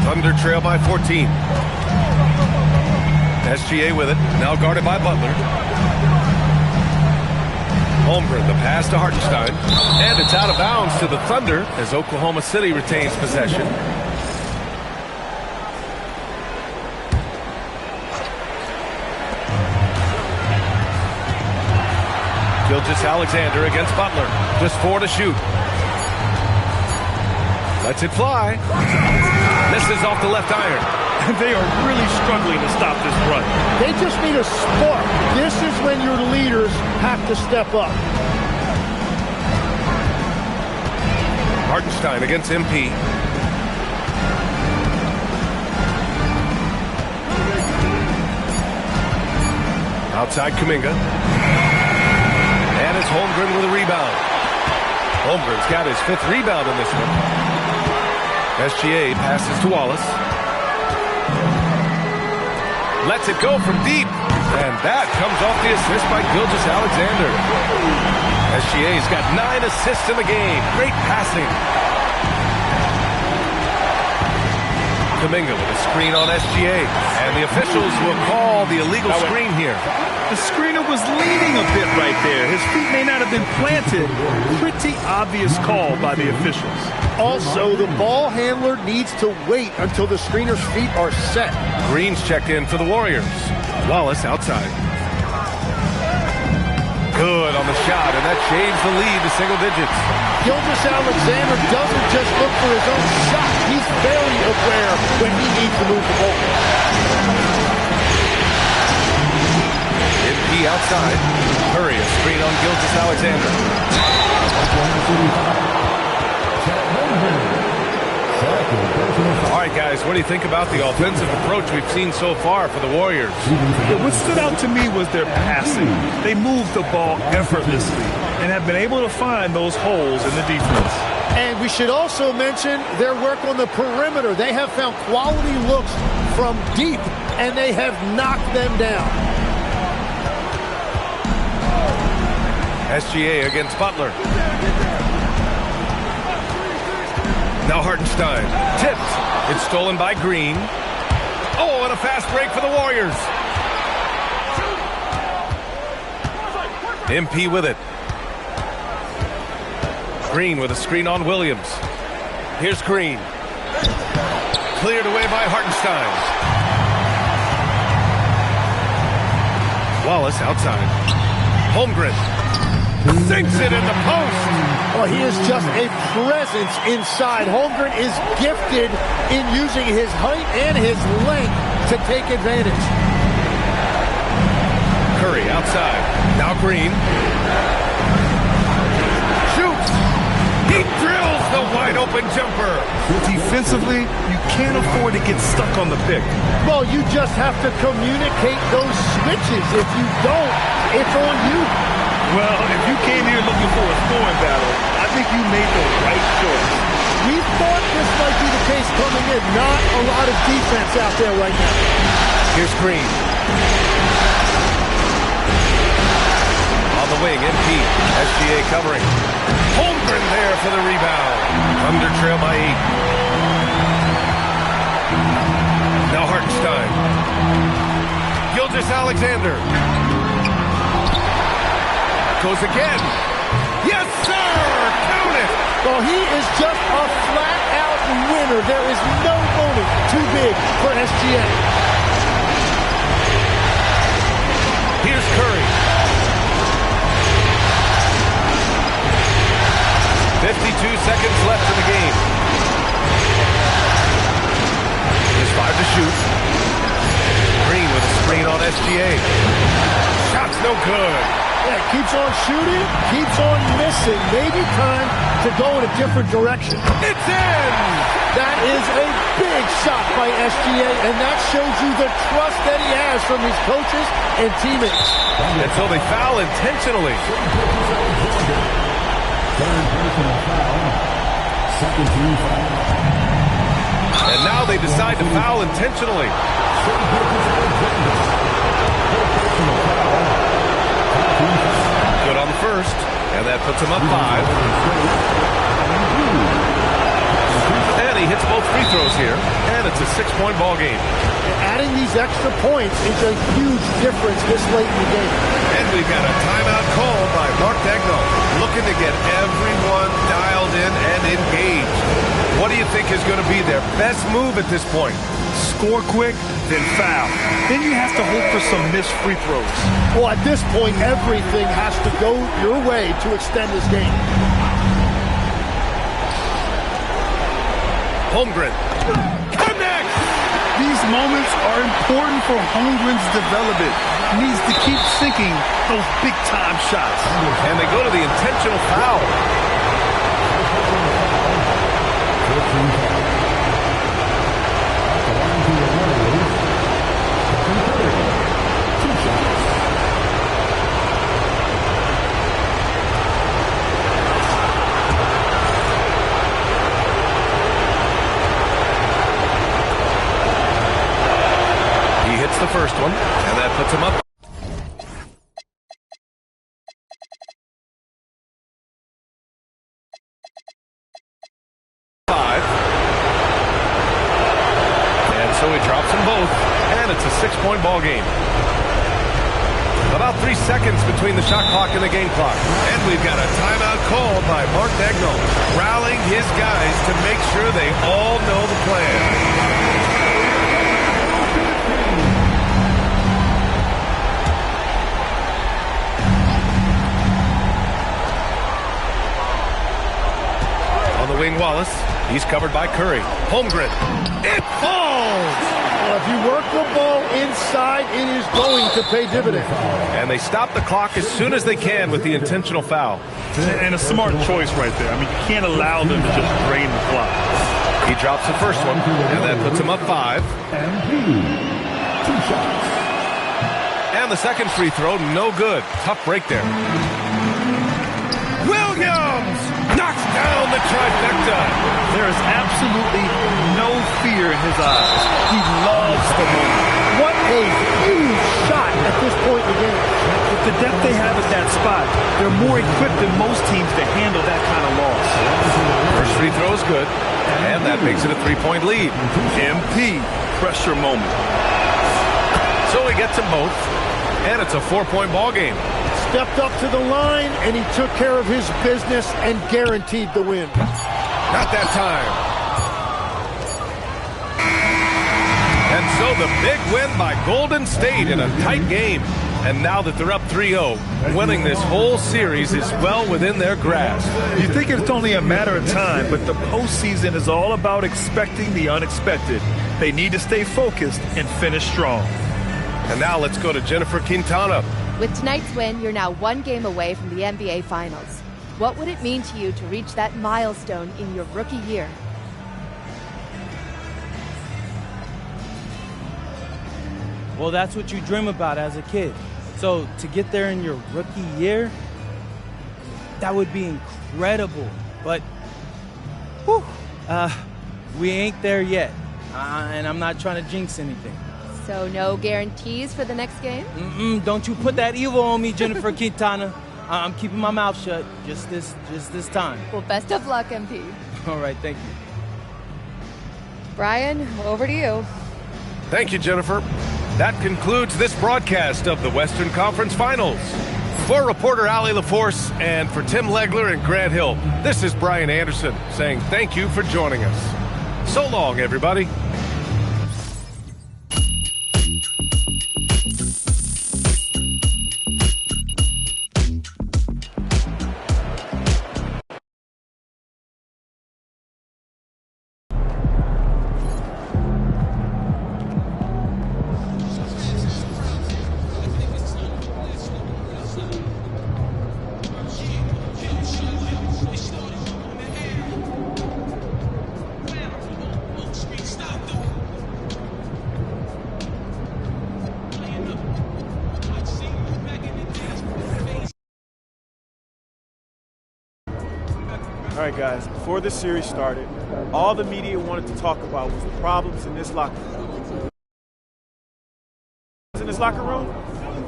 Speaker 7: Thunder trail by 14. SGA with it. Now guarded by Butler. Holmgren, the pass to Hartenstein. And it's out of bounds to the Thunder as Oklahoma City retains possession. Gilgeous-Alexander against Butler. Just 4 to shoot. Lets it fly. Misses off the left iron.
Speaker 8: They are really struggling to stop this run.
Speaker 4: They just need a spark. This is when your leaders have to step up.
Speaker 7: Hartenstein against MP. Outside Kuminga. And it's Holmgren with a rebound. Holmgren's got his 5th rebound in this one. SGA passes to Wallace. Lets it go from deep. And that comes off the assist by Gilgeous-Alexander. SGA's got 9 assists in the game. Great passing. Kuminga with a screen on SGA. And the officials will call the illegal screen here.
Speaker 8: The screener was leaning a bit right there. His feet may not have been planted. Pretty obvious call by the officials.
Speaker 4: Also, the ball handler needs to wait until the screener's feet are set.
Speaker 7: Green's checked in for the Warriors. Wallace outside. Good on the shot, and that shaves the lead to single digits.
Speaker 4: Gilgeous-Alexander doesn't just look for his own shot. He's very aware when he needs to move the ball.
Speaker 7: MP outside. Curry, a screen on Gilgeous-Alexander. All right, guys, what do you think about the offensive approach we've seen so far for the Warriors?
Speaker 8: What stood out to me was their passing. They moved the ball effortlessly and have been able to find those holes in the defense.
Speaker 4: And we should also mention their work on the perimeter. They have found quality looks from deep, and they have knocked them down.
Speaker 7: SGA against Butler. Now Hartenstein. Tipped. It's stolen by Green. Oh, and a fast break for the Warriors. MP with it. Green with a screen on Williams. Here's Green. Cleared away by Hartenstein. Wallace outside. Holmgren. Sinks it in the post.
Speaker 4: Well, he is just a presence inside. Holmgren is gifted in using his height and his length to take advantage.
Speaker 7: Curry outside. Now Green. Shoots. He drills the wide open jumper.
Speaker 8: Defensively, you can't afford to get stuck on the pick.
Speaker 4: Well, you just have to communicate those switches. If you don't, it's on you.
Speaker 8: Well, if you came here looking for a scoring battle, I think you made the right choice.
Speaker 4: We thought this might be the case coming in. Not a lot of defense out there right now.
Speaker 7: Here's Green. On the wing, MP. SGA covering. Holmgren there for the rebound. Under trail by 8. Now Hartenstein. Gilgeous-Alexander. Goes again. Yes, sir! Count it!
Speaker 4: Well, he is just a flat-out winner. There is no moment too big for SGA.
Speaker 7: Here's Curry. 52 seconds left in the game. There's 5 to shoot. Green with a screen on SGA. Shot's no good.
Speaker 4: Yeah, keeps on shooting, keeps on missing. Maybe time to go in a different direction.
Speaker 7: It's in!
Speaker 4: That is a big shot by SGA, and that shows you the trust that he has from his coaches and teammates.
Speaker 7: And so they foul intentionally. And now they decide to foul intentionally. Good on the first, and that puts him up 5. And he hits both free throws here, and it's a 6-point ball game.
Speaker 4: Adding these extra points is a huge difference this late in the game.
Speaker 7: And we've got a timeout call by Mark Daigneault, looking to get everyone dialed in and engaged. What do you think is going to be their best move at this point?
Speaker 8: Score quick, then foul. Then you have to hope for some missed free throws.
Speaker 4: Well, at this point, everything has to go your way to extend this game.
Speaker 7: Holmgren. Connects!
Speaker 8: These moments are important for Holmgren's development. He needs to keep sinking those big-time shots.
Speaker 7: And they go to the intentional foul. The first one, and that puts him up. And so he drops them both, and it's a 6-point ball game. About 3 seconds between the shot clock and the game clock. And we've got a timeout called by Mark Daigneault, rallying his guys to make sure they all know the plan. Wing Wallace. He's covered by Curry. Holmgren. It falls!
Speaker 4: Well, if you work the ball inside, it is going to pay dividends.
Speaker 7: And they stop the clock as soon as they can with the intentional foul.
Speaker 8: And a smart choice right there. I mean, you can't allow them to just drain the clock.
Speaker 7: He drops the first one, and that puts him up 5. And the second free throw, no good. Tough break there. Williams knocks down the trifecta.
Speaker 8: There is absolutely no fear in his eyes. He loves the moment.
Speaker 4: What a huge shot at this point in the game.
Speaker 8: With the depth they have at that spot, they're more equipped than most teams to handle that kind of loss.
Speaker 7: First free throw is good, and that makes it a 3-point lead.
Speaker 8: MP, pressure moment.
Speaker 7: So he gets them both, and it's a 4-point ball game.
Speaker 4: Stepped up to the line, and he took care of his business and guaranteed the win.
Speaker 7: Not that time. And so the big win by Golden State in a tight game. And now that they're up 3-0, winning this whole series is well within their grasp.
Speaker 8: You think it's only a matter of time, but the postseason is all about expecting the unexpected. They need to stay focused and finish strong.
Speaker 7: And now let's go to Jennifer Quintana.
Speaker 2: With tonight's win, you're now 1 game away from the NBA Finals. What would it mean to you to reach that milestone in your rookie year?
Speaker 14: Well, that's what you dream about as a kid. So to get there in your rookie year, that would be incredible. But, whew, we ain't there yet. And I'm not trying to jinx anything.
Speaker 2: So no guarantees for the next game?
Speaker 14: Don't you put that evil on me, Jennifer Quintana. I'm keeping my mouth shut just this time.
Speaker 2: Well, best of luck, MP.
Speaker 14: All right, thank you.
Speaker 2: Brian, over to you.
Speaker 7: Thank you, Jennifer. That concludes this broadcast of the Western Conference Finals. For reporter Allie LaForce and for Tim Legler and Grant Hill, this is Brian Anderson saying thank you for joining us. So long, everybody.
Speaker 15: All right, guys, before this series started, all the media wanted to talk about was the problems in this locker room. In this locker room,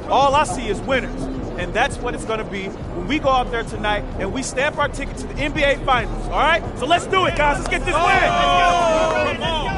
Speaker 15: all I see is winners, and that's what it's going to be when we go out there tonight and we stamp our ticket to the NBA Finals, all right? So let's do it, guys. Let's get this win. Come on.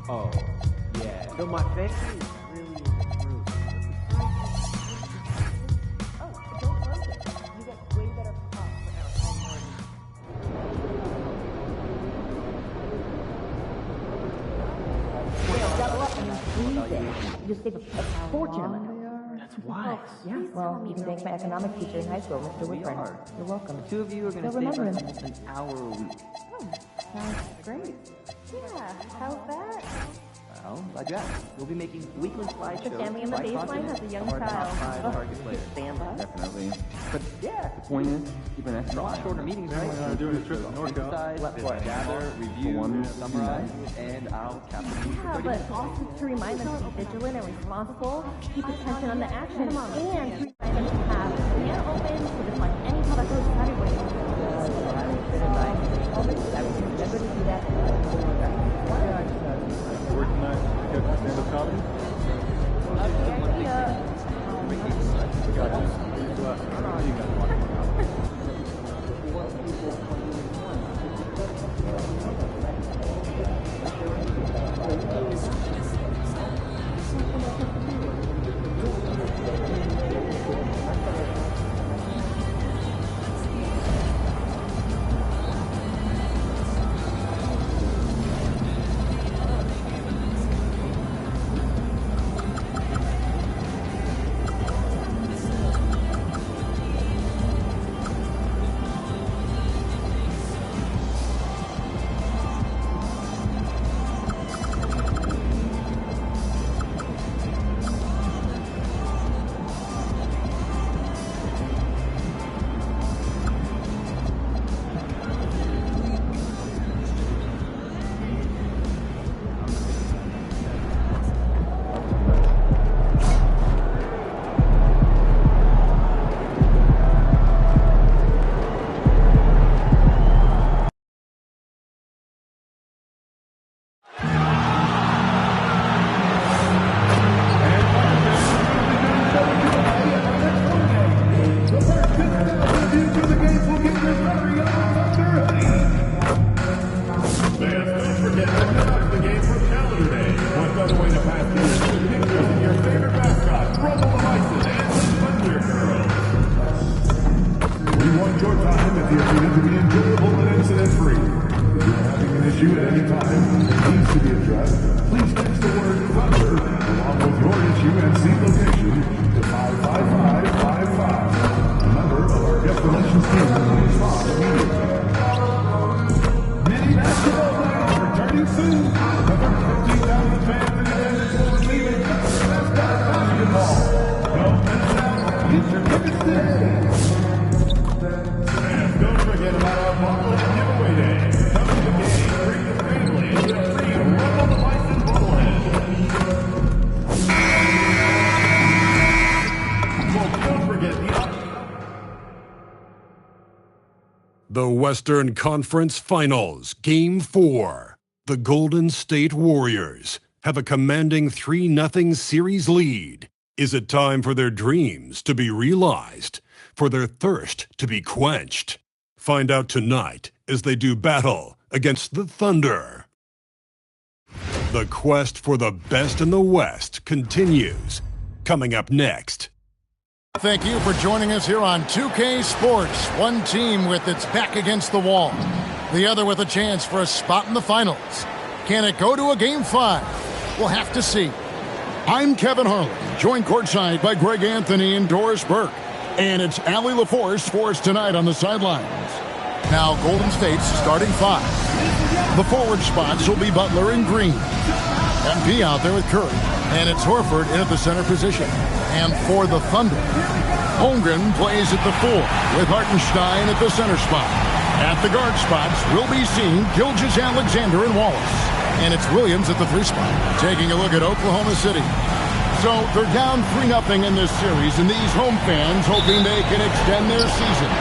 Speaker 5: Oh, yeah. So my family is really improved.
Speaker 2: Oh, don't close it. You get way better pop for our home morning. They'll double up and freeze it. You save a fortune on it.
Speaker 1: That's wise.
Speaker 2: Yeah, well, you can thank my economics teacher in high school, Mr. Woodburn. You're welcome.
Speaker 1: The two of you are going to
Speaker 2: You'll
Speaker 1: save
Speaker 2: remember
Speaker 1: us
Speaker 2: him.
Speaker 1: an hour a week.
Speaker 2: Oh, sounds great. Yeah, how's that?
Speaker 1: Well, glad you asked. We'll be making weekly slideshows.
Speaker 2: The family in the
Speaker 1: by
Speaker 2: baseline
Speaker 1: continent
Speaker 2: has a young
Speaker 1: of our top
Speaker 2: child.
Speaker 1: 5 target players.
Speaker 2: Stand by.
Speaker 1: Definitely. But yeah, the point is, keep an extra eye on shorter meetings, right?
Speaker 3: Doing a trip to North
Speaker 1: Emphasize, gather, review, summarize, and I'll capture you for
Speaker 2: Yeah,
Speaker 1: 30
Speaker 2: but
Speaker 1: minutes.
Speaker 2: also to remind them to be vigilant and responsible, keep attention on the action, and to remind them to have the open to define any thought that goes sideways. I will remember to do that.
Speaker 3: Work tonight, catch the stand-up comedy?
Speaker 10: Get your tickets today. And don't forget about our Bottle Giveaway Day. Come to the game, bring the family, and get free Rebel Bison bowling. Well, don't forget
Speaker 6: The Western Conference Finals, Game 4. The Golden State Warriors have a commanding 3-0 series lead. Is it time for their dreams to be realized, for their thirst to be quenched? Find out tonight as they do battle against the Thunder. The quest for the best in the West continues. Coming up next.
Speaker 4: Thank you for joining us here on 2K Sports. One team with its back against the wall, the other with a chance for a spot in the finals. Can it go to a Game 5? We'll have to see. I'm Kevin Harlan, joined courtside by Greg Anthony and Doris Burke. And it's Allie LaForce for us tonight on the sidelines. Now Golden State's starting 5. The forward spots will be Butler and Green. MP out there with Curry. And it's Horford in at the center position. And for the Thunder, Holmgren plays at the 4 with Hartenstein at the center spot. At the guard spots will be seen Gilgeous-Alexander and Wallace. And it's Williams at the 3 spot. Taking a look at Oklahoma City. So they're down 3-0 in this series, and these home fans hoping they can extend their season.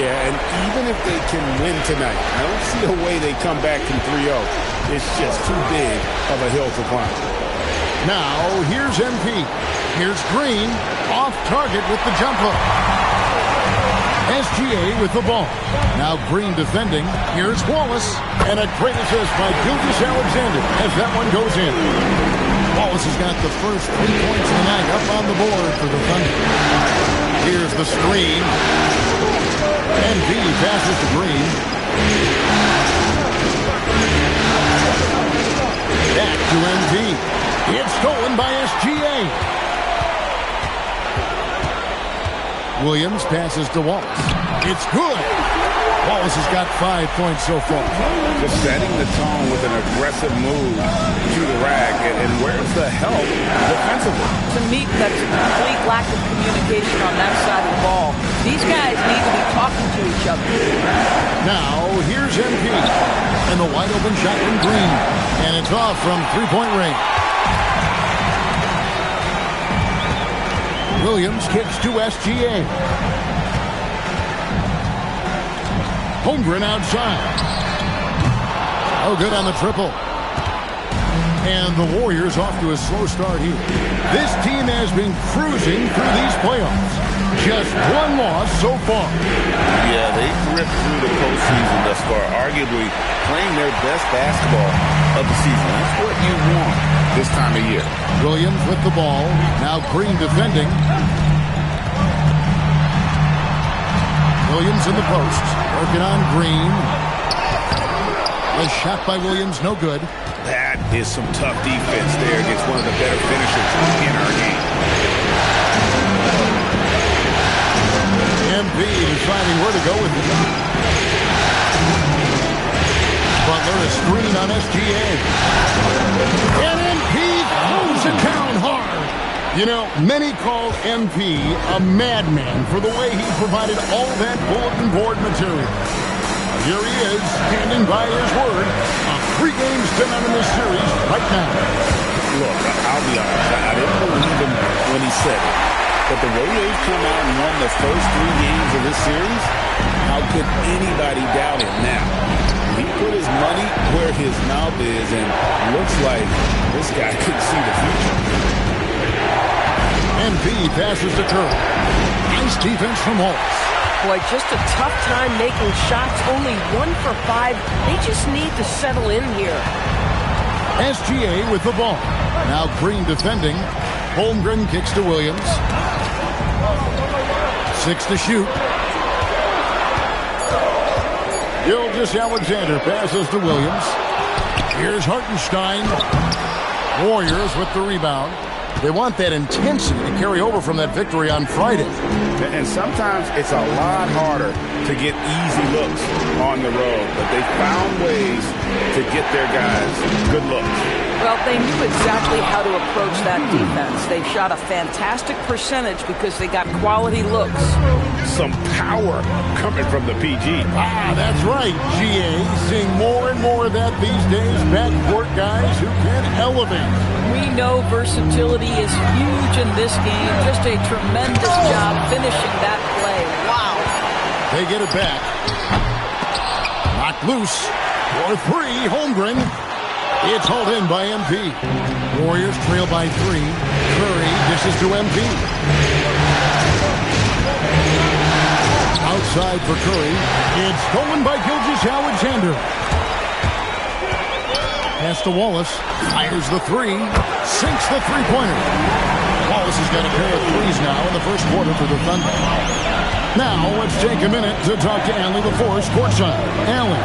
Speaker 16: Yeah, and even if they can win tonight, I don't see a way they come back from 3-0. It's just too big of a hill to climb.
Speaker 4: Now, here's MP. Here's Green, off target with the jump hook. SGA with the ball. Now Green defending. Here's Wallace. And a great assist by Gilgeous-Alexander as that one goes in. Wallace has got the first 3 points of the night up on the board for the Thunder. Here's the screen. NB passes to Green. Back to NB. It's stolen by SGA. Williams passes to Wallace. It's good. Wallace has got 5 points so far.
Speaker 16: Just setting the tone with an aggressive move to the rack. And where's the help defensively?
Speaker 17: To me, that's a complete lack of communication on that side of the ball. These guys need to be talking to each other.
Speaker 4: Now, here's MP. And the wide open shot from Green. And it's off from 3-point range. Williams kicks to SGA. Holmgren outside. Oh, good on the triple. And the Warriors off to a slow start here. This team has been cruising through these playoffs. Just one loss so far.
Speaker 16: Yeah, they've ripped through the postseason thus far, arguably playing their best basketball of the season. That's what you want this time of year.
Speaker 4: Williams with the ball. Now Green defending. Williams in the post. Working on Green. A shot by Williams, no good.
Speaker 16: That is some tough defense there against one of the better finishers in our game.
Speaker 4: MP deciding where to go with it. Butler is screen on SGA. And MP throws it down hard. You know, many call MP a madman for the way he provided all that bulletin board material. Here he is, standing by his word. 3 games to none in this series right now.
Speaker 16: Look, I'll be honest. I didn't believe him when he said it. But the way they've come out and won the first 3 games of this series, how could anybody doubt it now? He put his money where his mouth is, and looks like this guy could see the future.
Speaker 4: MP passes to Curry. Nice defense from Wallace.
Speaker 17: Boy, just a tough time making shots. Only 1 for 5. They just need to settle in here.
Speaker 4: SGA with the ball. Now Green defending. Holmgren kicks to Williams. 6 to shoot. Gilgeous-Alexander passes to Williams. Here's Hartenstein. Warriors with the rebound. They want that intensity to carry over from that victory on Friday.
Speaker 16: And sometimes it's a lot harder to get easy looks on the road, but they found ways to get their guys good looks.
Speaker 17: Well, they knew exactly how to approach that defense. They shot a fantastic percentage because they got quality looks.
Speaker 16: Some power coming from the PG.
Speaker 4: Ah, that's right, GA. Seeing more and more of that these days. Backcourt guys who can elevate.
Speaker 17: We know versatility is huge in this game. Just a tremendous job finishing that play. Wow.
Speaker 4: They get it back. Knocked loose. For three, Holmgren. It's hauled in by MP. Warriors trail by 3. Curry dishes to MP. Outside for Curry. It's stolen by Gilgeous-Alexander. Pass to Wallace. Fires the 3. Sinks the three-pointer. Wallace has got a pair of threes now in the first quarter for the Thunder. Now, let's take a minute to talk to Allie LaForce courtside. Allie.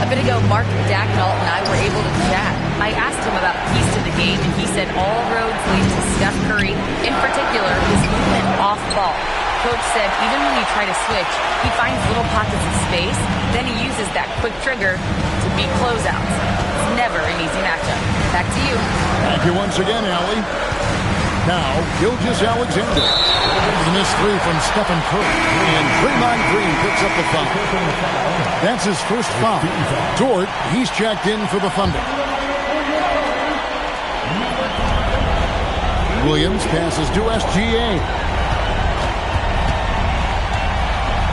Speaker 9: A bit ago, Mark Dacknault and I were able to chat. I asked him about keys to the game, and he said all roads lead to Steph Curry, in particular, his movement off ball. Coach said even when you try to switch, he finds little pockets of space, then he uses that quick trigger to beat closeouts. It's never an easy matchup. Back to you.
Speaker 4: Thank you once again, Allie. Now, Gilgeous-Alexander. And this 3 from Stephen Curry. And Draymond Green picks up the foul. That's his first foul. Dort, he's checked in for the Thunder. Williams passes to SGA.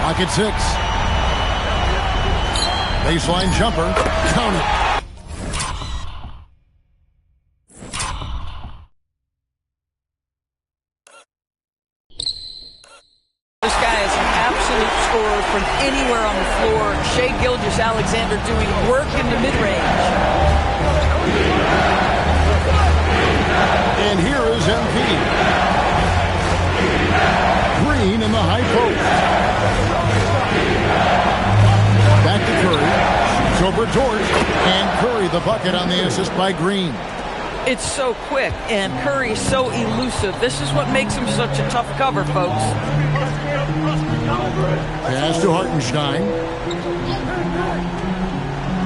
Speaker 4: Pocket 6. Baseline jumper. Count it.
Speaker 17: From anywhere on the floor. Shai Gilgeous-Alexander doing work in the mid-range.
Speaker 4: And here is MP. Green in the high post. Back to Curry. Shoots over Dort. And Curry the bucket on the assist by Green.
Speaker 17: It's so quick, and Curry's so elusive. This is what makes him such a tough cover, folks.
Speaker 4: Pass to Hartenstein.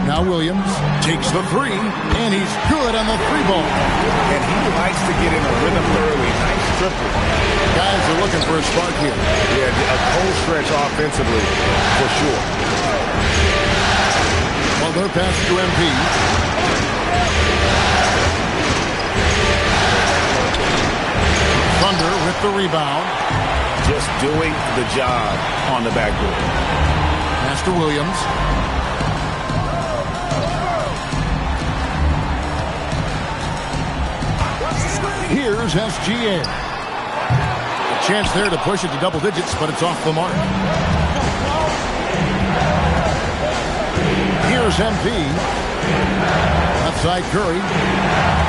Speaker 4: Now Williams takes the 3, and he's good on the 3-ball.
Speaker 16: And he likes to get in a rhythm early. Nice triple.
Speaker 4: Guys are looking for a spark here.
Speaker 16: Yeah, a cold stretch offensively, for sure.
Speaker 4: Well, their pass to MP. Thunder with the rebound.
Speaker 16: Just doing the job on the backboard.
Speaker 4: Pass to Williams. Here's SGA. A chance there to push it to double digits, but it's off the mark. Here's MP. Outside Curry.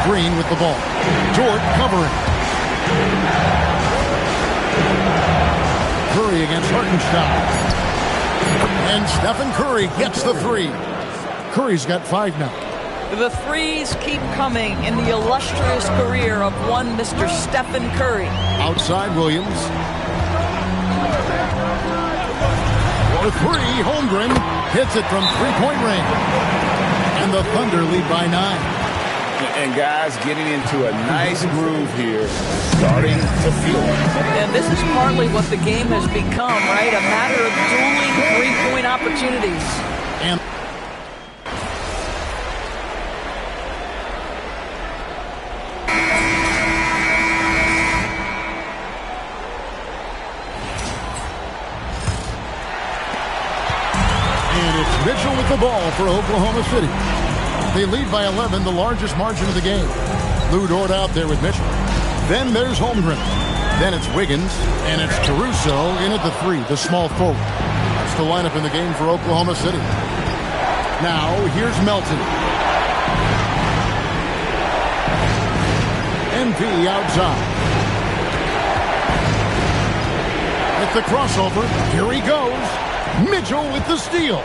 Speaker 4: Green with the ball. Dort covering. Curry against Hartenstein. And Stephen Curry gets the 3. Curry's got 5 now.
Speaker 17: The threes keep coming in the illustrious career of one Mr. Stephen Curry.
Speaker 4: Outside Williams. For 3, Holmgren hits it from three-point range. And the Thunder lead by 9.
Speaker 16: And guys getting into a nice groove here, starting to feel it.
Speaker 17: And this is partly what the game has become, right? A matter of dueling three-point opportunities.
Speaker 4: And it's Mitchell with the ball for Oklahoma City. They lead by 11, the largest margin of the game. Lou Dort out there with Mitchell. Then there's Holmgren. Then it's Wiggins, and it's Caruso in at the 3, the small forward. That's the lineup in the game for Oklahoma City. Now, here's Melton. MP outside. With the crossover, here he goes. Mitchell with the steal.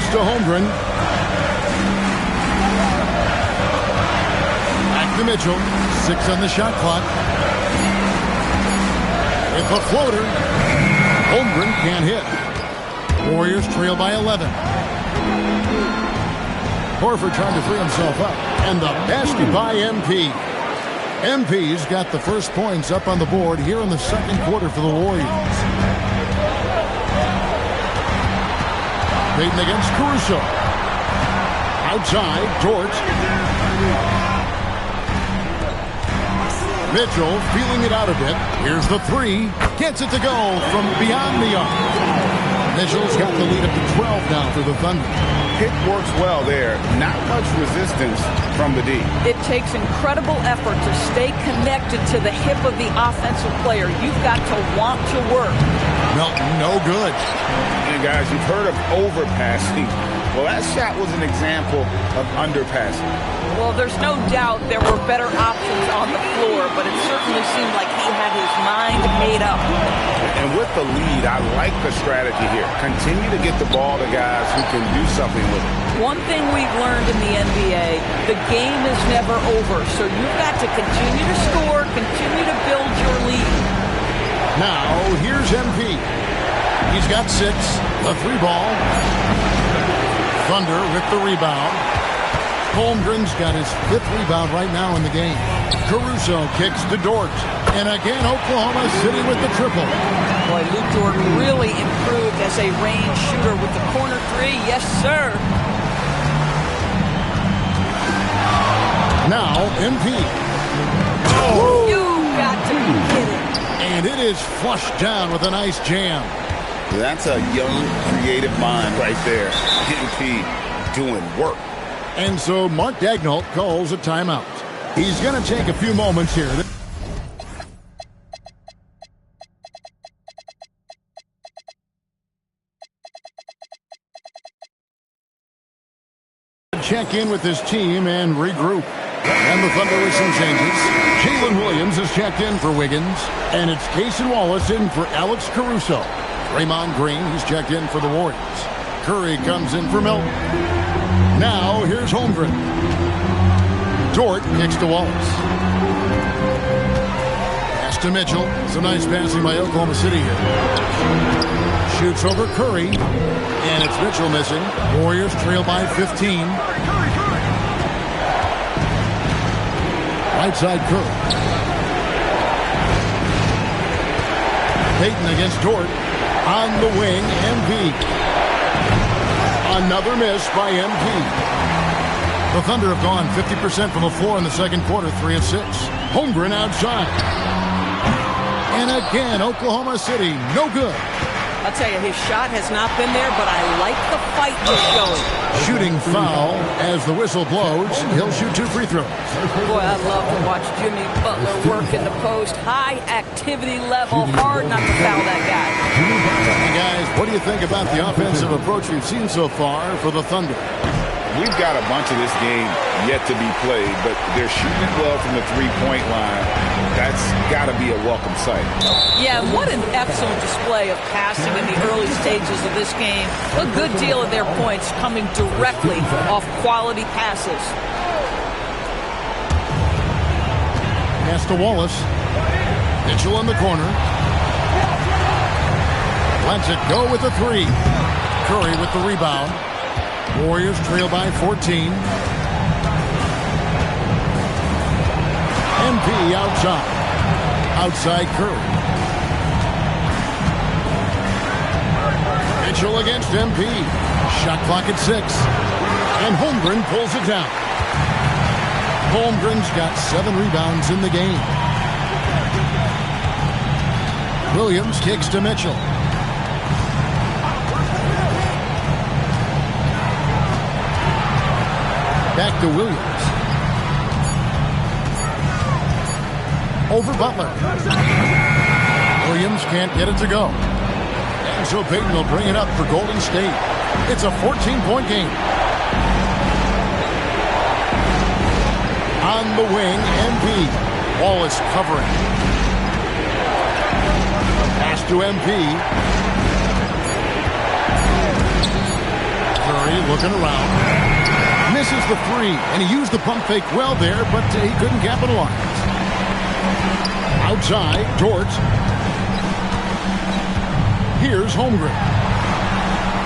Speaker 4: To Holmgren. Back to Mitchell. 6 on the shot clock. With the floater. Holmgren can't hit. Warriors trail by 11. Horford trying to free himself up. And the basket by MP. MP's got the first points up on the board here in the second quarter for the Warriors. Payton against Caruso. Outside, Dort. Mitchell feeling it out a bit. Here's the three. Gets it to go from beyond the arc. Mitchell's got the lead up to 12 now for the Thunder.
Speaker 16: Pick works well there. Not much resistance from the D.
Speaker 17: It takes incredible effort to stay connected to the hip of the offensive player. You've got to want to work.
Speaker 4: Melton, no good.
Speaker 16: And guys, you've heard of overpassing. Well, that shot was an example of underpassing.
Speaker 17: Well, there's no doubt there were better options on the floor, but it certainly seemed like he had his mind made up.
Speaker 16: And with the lead, I like the strategy here. Continue to get the ball to guys who can do something with it.
Speaker 17: One thing we've learned in the NBA, the game is never over, so you've got to continue to score, continue to build your lead.
Speaker 4: Now, here's MP. He's got 6, the 3 ball. Thunder with the rebound. Holmgren's got his 5th rebound right now in the game. Caruso kicks to Dort. And again, Oklahoma City with the triple.
Speaker 17: Boy, Luke Dort really improved as a range shooter with the corner 3. Yes, sir.
Speaker 4: Now, MP.
Speaker 17: Oh. You got to be kidding.
Speaker 4: And it is flushed down with a nice jam.
Speaker 16: That's a young, creative mind right there. MP doing work.
Speaker 4: And so Mark Daigneault calls a timeout. He's going to take a few moments here. Check in with his team and regroup. And the Thunder with some changes. Jalen Williams has checked in for Wiggins. And it's Cason Wallace in for Alex Caruso. Draymond Green, he's checked in for the Warriors. Curry comes in for Melton. Now, here's Holmgren. Dort kicks to Wallace. Pass to Mitchell. Some nice passing by Oklahoma City here. Shoots over Curry. And it's Mitchell missing. Warriors trail by 15. Right side Curry. Payton against Dort. On the wing, MP. Another miss by MP. The Thunder have gone 50% from the floor in the second quarter, 3 of 6. Holmgren outside. And again, Oklahoma City, no good.
Speaker 17: I'll tell you, his shot has not been there, but I like the fight he's showing.
Speaker 4: Shooting foul as the whistle blows. He'll shoot 2 free throws.
Speaker 17: Boy, I'd love to watch Jimmy Butler work in the post. High activity level, hard not to foul that guy.
Speaker 4: Hey guys, what do you think about the offensive approach we've seen so far for the Thunder?
Speaker 16: We've got a bunch of this game yet to be played, but they're shooting it well from the three-point line. That's got to be a welcome sight.
Speaker 17: Yeah, what an excellent display of passing in the early stages of this game. A good deal of their points coming directly off quality passes.
Speaker 4: Pass to Wallace. Mitchell in the corner. Lets it go with the 3. Curry with the rebound. Warriors trail by 14. MP outside. Outside Curry. Mitchell against MP. Shot clock at 6. And Holmgren pulls it down. Holmgren's got 7 rebounds in the game. Williams kicks to Mitchell. Back to Williams. Over Butler. Williams can't get it to go. And so Payton will bring it up for Golden State. It's a 14-point game. On the wing, MP. Wallace covering. Pass to MP. Curry looking around. Misses the 3, and he used the pump fake well there, but he couldn't capitalize. Outside, Dort. Here's Holmgren.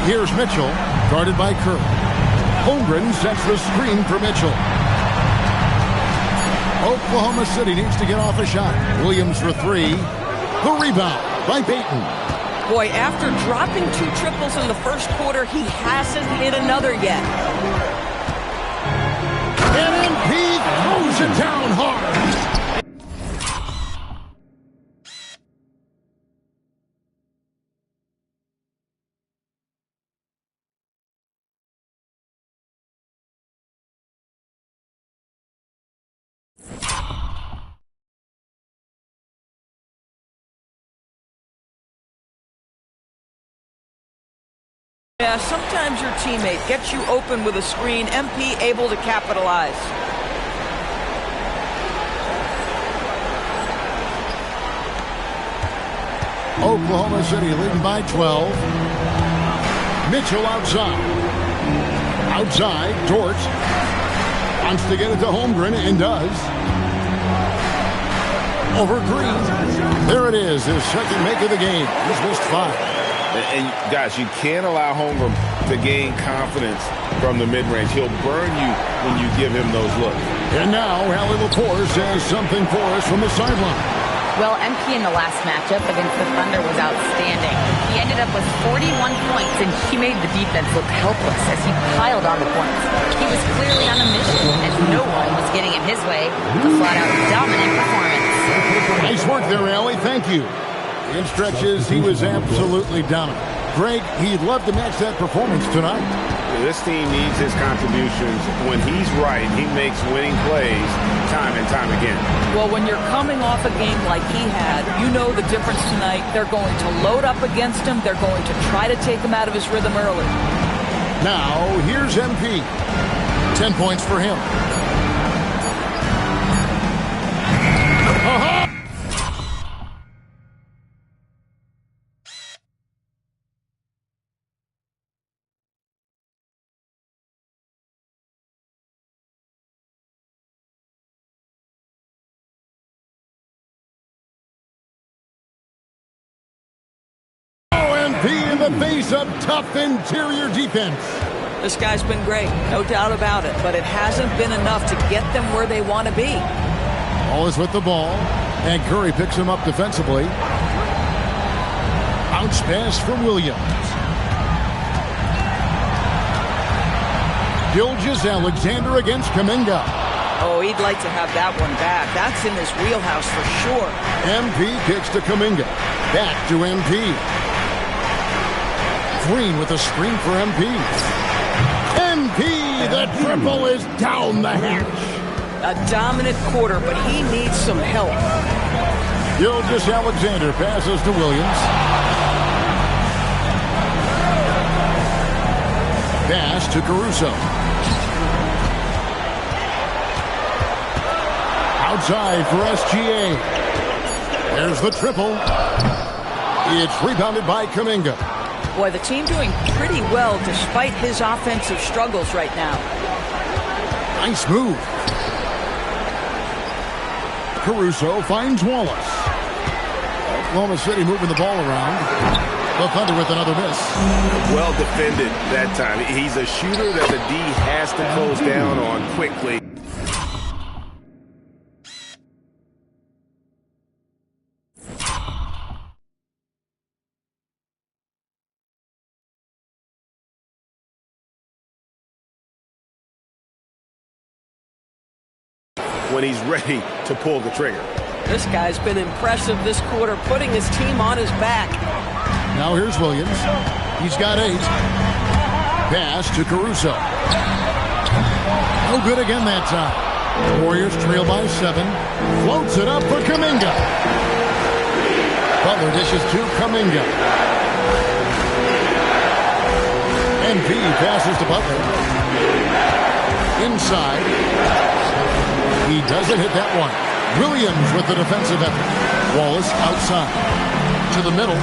Speaker 4: Here's Mitchell, guarded by Kerr. Holmgren sets the screen for Mitchell. Oklahoma City needs to get off a shot. Williams for three. The rebound by Payton.
Speaker 17: Boy, after dropping 2 triples in the first quarter, he hasn't hit another yet.
Speaker 4: And MP throws it down hard.
Speaker 17: Yeah, sometimes your teammate gets you open with a screen. MP able to capitalize.
Speaker 4: Oklahoma City leading by 12. Mitchell outside. Outside, Dort wants to get it to Holmgren and does. Over Green. There it is, his second make of the game. He's missed 5.
Speaker 16: And guys, you can't allow Holmgren to gain confidence from the mid-range. He'll burn you when you give him those looks.
Speaker 4: And now, Allie LaForce has something for us from the sideline.
Speaker 9: Well, MP in the last matchup against the Thunder was outstanding. He ended up with 41 points, and he made the defense look helpless as he piled on the points. He was clearly on a mission, as no one was getting in his way with a flat-out dominant performance.
Speaker 4: Nice work there, Allie. Thank you. In stretches, he was absolutely dominant. Greg, he'd love to match that performance tonight.
Speaker 16: This team needs his contributions. When he's right, he makes winning plays time and time again.
Speaker 17: Well, when you're coming off a game like he had, you know the difference tonight. They're going to load up against him. They're going to try to take him out of his rhythm early.
Speaker 4: Now, here's MP. 10 points for him. In the face of tough interior defense.
Speaker 17: This guy's been great, no doubt about it, but it hasn't been enough to get them where they want to be.
Speaker 4: Always with the ball, and Curry picks him up defensively. Bounce pass from Williams. Gilgeous-Alexander against Kuminga.
Speaker 17: Oh, he'd like to have that one back. That's in his wheelhouse for sure.
Speaker 4: MP kicks to Kuminga. Back to MP. Green with a screen for MP. MP, the triple is down the hatch.
Speaker 17: A dominant quarter, but he needs some help.
Speaker 4: Gilgeous-Alexander passes to Williams. Pass to Caruso. Outside for SGA. There's the triple. It's rebounded by Kuminga.
Speaker 17: Boy, the team doing pretty well despite his offensive struggles right now.
Speaker 4: Nice move. Caruso finds Wallace. Oklahoma City moving the ball around. The Thunder with another miss.
Speaker 16: Well defended that time. He's a shooter that the D has to close down on quickly. When he's ready to pull the trigger.
Speaker 17: This guy's been impressive this quarter, putting his team on his back.
Speaker 4: Now here's Williams. He's got 8. Pass to Caruso. No good again that time. Warriors trail by 7. Floats it up for Kuminga. Butler dishes to Kuminga. MP passes to Butler. Inside. He doesn't hit that one. Williams with the defensive effort. Wallace outside. To the middle.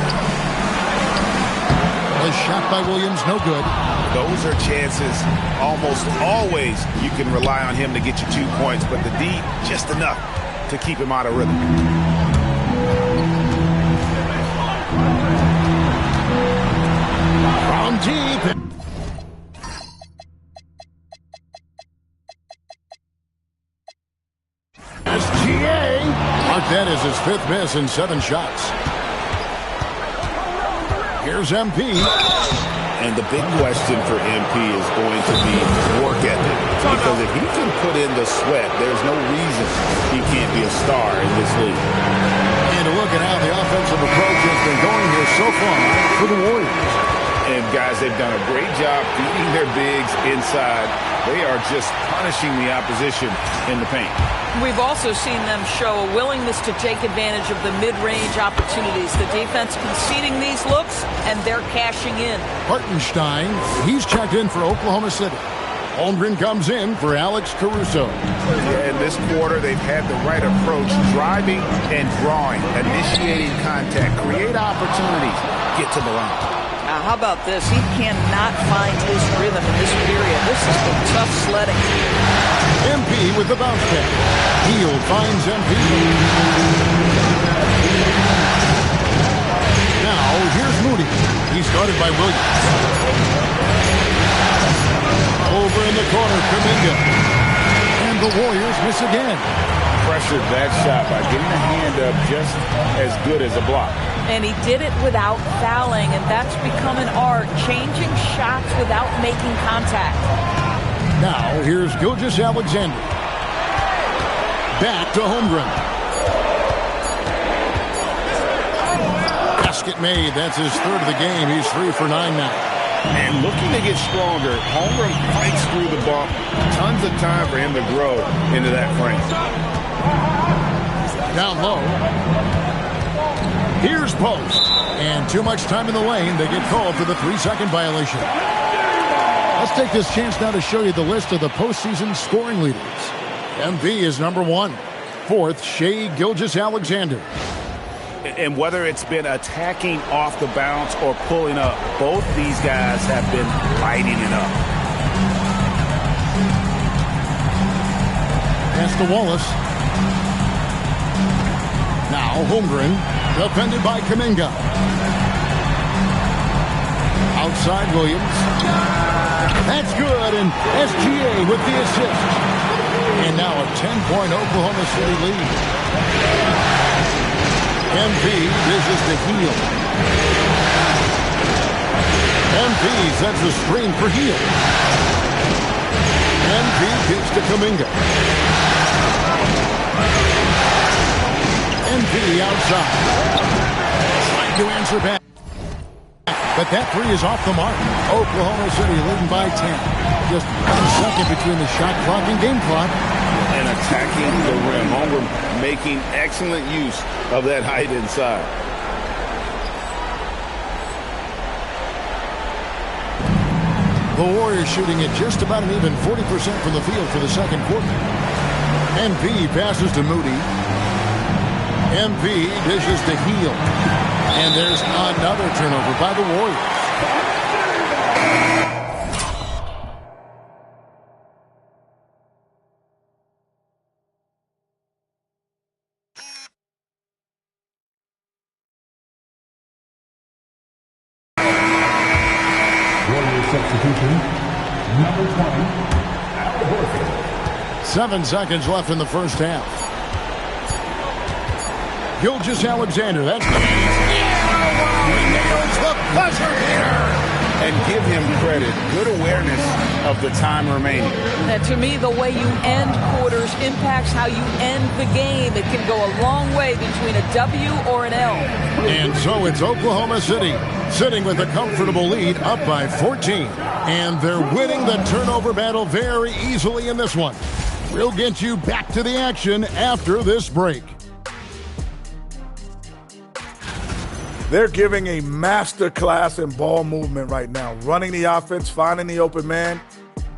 Speaker 4: A shot by Williams, no good.
Speaker 16: Those are chances. Almost always you can rely on him to get you 2 points, but the D, just enough to keep him out of rhythm.
Speaker 4: deep. SGA. Mark that as his 5th miss in 7 shots. Here's MP.
Speaker 16: And the big question for MP is going to be work ethic. Because if he can put in the sweat, there's no reason he can't be a star in this league.
Speaker 4: And a look at how the offensive approach has been going here so far for the Warriors.
Speaker 16: And guys, they've done a great job feeding their bigs inside. They are just punishing the opposition in the paint.
Speaker 17: We've also seen them show a willingness to take advantage of the mid-range opportunities. The defense conceding these looks, and they're cashing in.
Speaker 4: Hartenstein, he's checked in for Oklahoma City. Holmgren comes in for Alex Caruso.
Speaker 16: Yeah, in this quarter, they've had the right approach, driving and drawing, initiating contact, create opportunities, get to the line.
Speaker 17: Now, how about this? He cannot find his rhythm in this period. This has been tough sledding.
Speaker 4: MP with the bounce back. Hield finds MP. Now, here's Moody. He's guarded by Williams. Over in the corner, Kuminga. And the Warriors miss again.
Speaker 16: Pressured that shot by getting a hand up just as good as a block.
Speaker 17: And he did it without fouling, and that's become an art, changing shots without making contact.
Speaker 4: Now, here's Gilgeous-Alexander. Back to Holmgren. Basket made. That's his 3rd of the game. He's 3 for 9 now.
Speaker 16: And looking to get stronger, Holmgren fights through the bump. Tons of time for him to grow into that frame.
Speaker 4: Down low. Here's Post. And too much time in the lane. They get called for the 3-second violation. Let's take this chance now to show you the list of the postseason scoring leaders. MV is number 1. 4th, Shai Gilgeous-Alexander.
Speaker 16: And whether it's been attacking off the bounce or pulling up, both these guys have been lighting it up.
Speaker 4: Pass to Wallace. Now Holmgren, defended by Kuminga. Outside Williams. That's good, and SGA with the assist. And now a 10-point Oklahoma City lead. MP dishes to Hield. MP sets the screen for Hield. MP gives to Kuminga. MP outside. Trying to answer back. But that 3 is off the mark. Oklahoma City leading by 10. Just 1 second between the shot clock and game clock.
Speaker 16: And attacking the rim. Holmgren making excellent use of that height inside.
Speaker 4: The Warriors shooting at just about an even 40% from the field for the second quarter. MP passes to Moody. MP dishes to Hield. And there's another turnover by the Warriors.
Speaker 10: Substitution, number 20, Al Horford.
Speaker 4: 7 seconds left in the first half. Gilgeous-Alexander, that's the nails the buzzer here.
Speaker 16: And give him credit. Good awareness of the time remaining.
Speaker 17: Now, to me, the way you end quarters impacts how you end the game. It can go a long way between a W or an L.
Speaker 4: And so it's Oklahoma City sitting with a comfortable lead, up by 14. And they're winning the turnover battle very easily in this one. We'll get you back to the action after this break.
Speaker 18: They're giving a master class in ball movement right now, running the offense, finding the open man,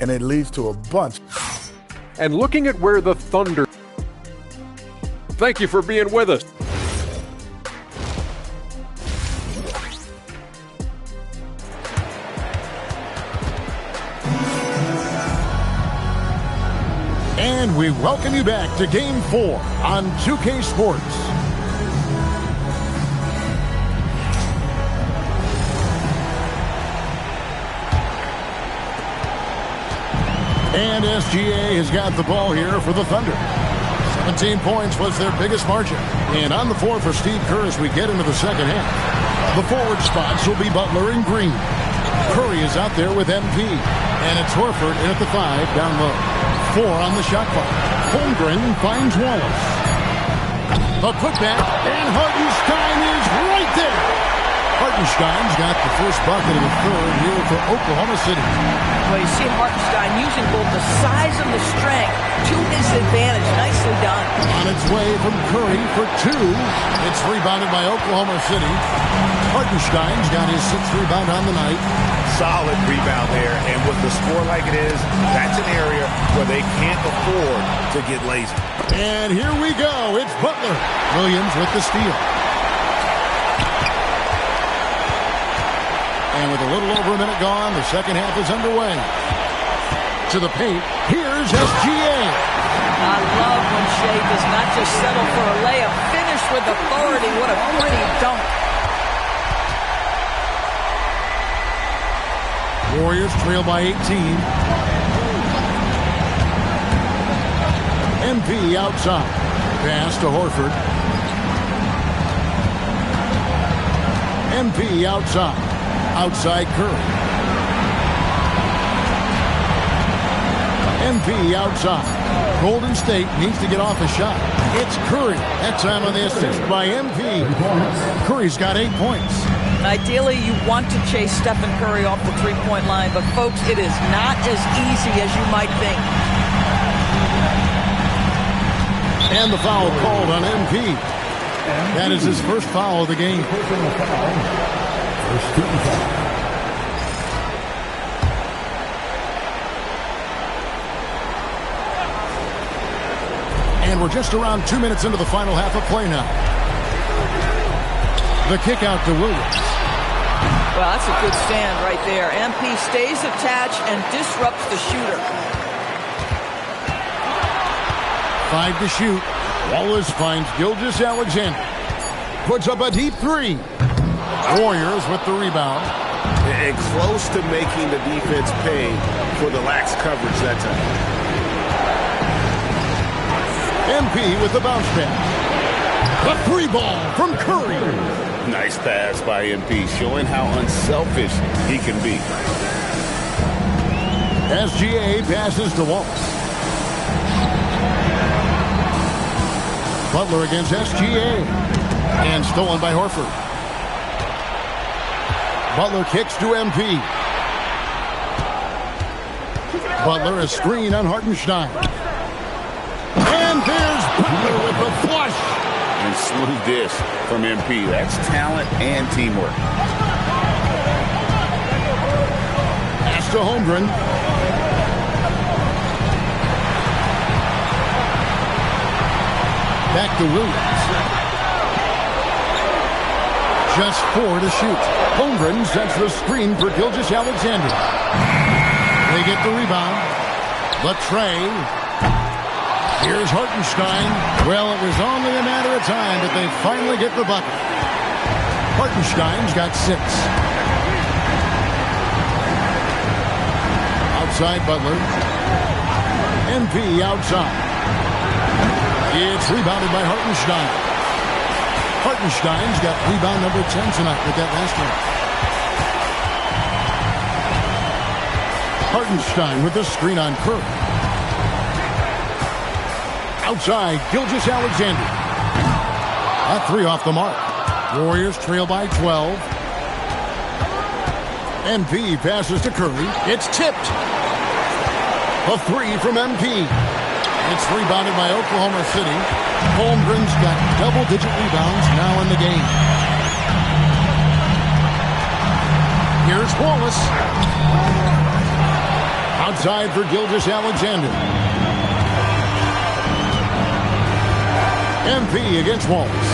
Speaker 18: and it leads to a bunch.
Speaker 11: And looking at where the Thunder... Thank you for being with us.
Speaker 4: And we welcome you back to Game 4 on 2K Sports. And SGA has got the ball here for the Thunder. 17 points was their biggest margin. And on the floor for Steve Kerr as we get into the second half. The forward spots will be Butler and Green. Curry is out there with MP. And it's Horford in at the 5 down low. 4 on the shot clock. Holmgren finds Wallace. A putback, and Hartenstein is right there. Hartenstein's got the first bucket of the third here for Oklahoma City.
Speaker 17: Well, you see Hartenstein using both the size and the strength to his advantage. Nicely done.
Speaker 4: On its way from Curry for 2. It's rebounded by Oklahoma City. Hartenstein's got his 6th rebound on the night.
Speaker 16: Solid rebound there, and with the score like it is, that's an area where they can't afford to get lazy.
Speaker 4: And here we go. It's Butler. Williams with the steal. And with a little over a minute gone, the second half is underway. To the paint, here's SGA.
Speaker 17: I love when Shea does not just settle for a layup. Finish with authority. What a pretty dunk.
Speaker 4: Warriors trail by 18. MP outside. Pass to Horford. MP outside. Outside Curry. MP outside. Golden State needs to get off a shot. It's Curry. That time on the assist by MP. Curry's got 8 points.
Speaker 17: Ideally, you want to chase Stephen Curry off the three-point line, but folks, it is not as easy as you might think.
Speaker 4: And the foul called on MP. That is his first foul of the game. And we're just around 2 minutes into the final half of play now. The kick out to Williams.
Speaker 17: Well, that's a good stand right there. MP stays attached and disrupts the shooter.
Speaker 4: 5 to shoot. Wallace finds Gilgeous-Alexander. Puts up a deep 3. Warriors with the rebound.
Speaker 16: And close to making the defense pay for the lax coverage that time.
Speaker 4: MP with the bounce pass. A 3 ball from Curry.
Speaker 16: Nice pass by MP, showing how unselfish he can be.
Speaker 4: SGA passes to Wallace. Butler against SGA. And stolen by Horford. Butler kicks to MP. Butler a screen on Hartenstein. And there's Butler with the flush.
Speaker 16: And smooth dish from MP. That's talent and teamwork.
Speaker 4: Pass to Holmgren. Back to Williams. Just 4 to shoot. Holmgren sets the screen for Gilgeous-Alexander. They get the rebound. Latrey. Here's Hartenstein. Well, it was only a matter of time, but they finally get the bucket. Hartenstein's got 6. Outside Butler. MP outside. It's rebounded by Hartenstein. Hartenstein's got rebound number 10 tonight with that last one. Hartenstein with the screen on Curry. Outside, Gilgeous-Alexander. A 3 off the mark. Warriors trail by 12. MP passes to Curry. It's tipped. A 3 from MP. It's rebounded by Oklahoma City. Holmgren's got double-digit rebounds now in the game. Here's Wallace. Outside for Gilgeous-Alexander. MP against Wallace.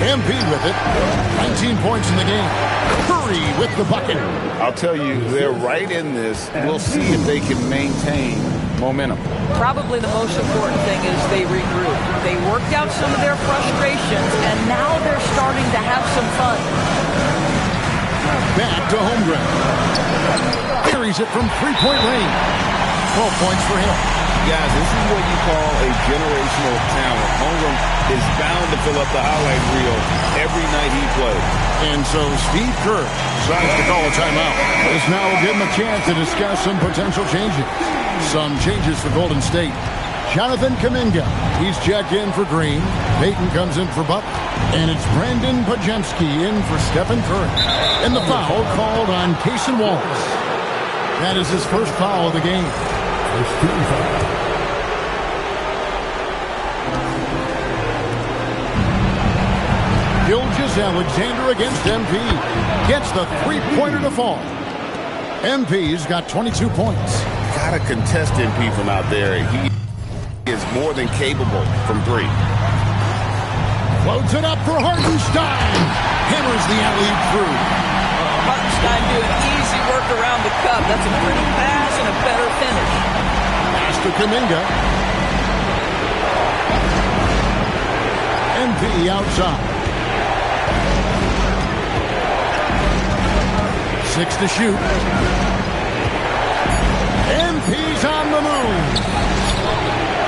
Speaker 4: MP with it. 19 points in the game. Curry with the bucket.
Speaker 16: I'll tell you, they're right in this. We'll see if they can maintain momentum.
Speaker 17: Probably the most important thing is they regroup. They worked out some of their frustrations, and now they're starting to have some fun.
Speaker 4: Back to Holmgren. Carries it from three-point range. 12 points for him.
Speaker 16: Guys, this is what you call a generational talent. Holmgren is bound to fill up the highlight reel every night he plays.
Speaker 4: And so Steve Kerr decides to call a timeout. This now will give him a chance to discuss some potential changes. Some changes for Golden State. Jonathan Kuminga, he's checked in for Green. Payton comes in for Butler. And it's Brandon Podziemski in for Stephen Curry. And the foul called on Cason Wallace. That is his first foul of the game. First team foul. Gilgeous-Alexander against MP. Gets the three-pointer to fall. MP's got 22 points.
Speaker 16: Gotta contest MP from out there. He is more than capable from three.
Speaker 4: Floats it up for Hartenstein. Hammers the alley-oop through.
Speaker 17: Hartenstein doing easy work around the cup. That's a pretty pass and a better finish.
Speaker 4: Pass to Kuminga. MP outside. 6 to shoot. MP's on the move.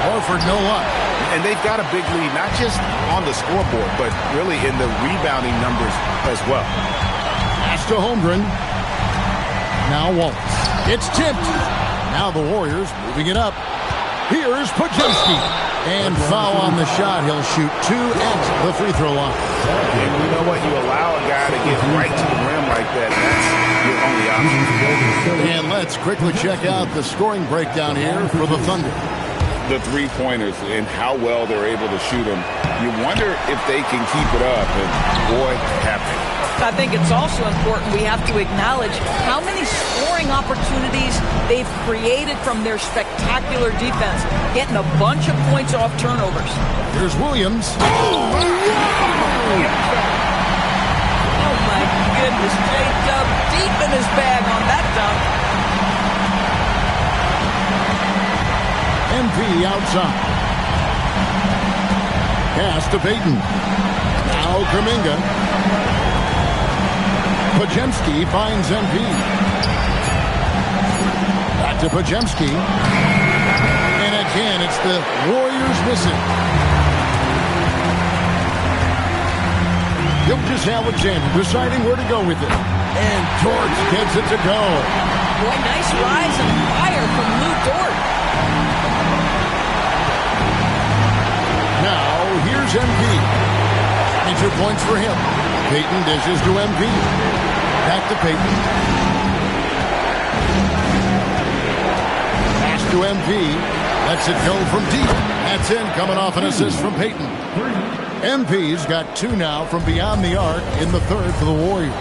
Speaker 4: Horford no luck.
Speaker 16: And they've got a big lead, not just on the scoreboard, but really in the rebounding numbers as well.
Speaker 4: Pass to Holmgren. Now Wallace. It's tipped. Now the Warriors moving it up. Here's Podziemski. And foul on the shot. He'll shoot 2 at the free throw line.
Speaker 16: And you know what? You allow a guy to get right to the rim like that. That's your only option.
Speaker 4: And let's quickly check out the scoring breakdown here for the Thunder.
Speaker 16: The three-pointers and how well they're able to shoot them. You wonder if they can keep it up, and boy, have they.
Speaker 17: I think it's also important we have to acknowledge how many scoring opportunities they've created from their spectacular defense, getting a bunch of points off turnovers.
Speaker 4: Here's Williams.
Speaker 17: Oh my goodness, J-Dub deep in his bag on that dunk.
Speaker 4: MP outside. Pass to Payton. Now Kuminga. Podziemski finds MP. Back to Podziemski. And again, it's the Warriors missing. Gilgeous-Alexander deciding where to go with it. And Dort gets it to go.
Speaker 17: Boy, nice rise and fire from Lou Dort.
Speaker 4: Now, here's MP. 22 points for him. Payton dishes to MP. Back to Payton. Pass to MP. Lets it go from deep. That's in, coming off an assist from Payton. MP's got 2 now from beyond the arc in the third for the Warriors.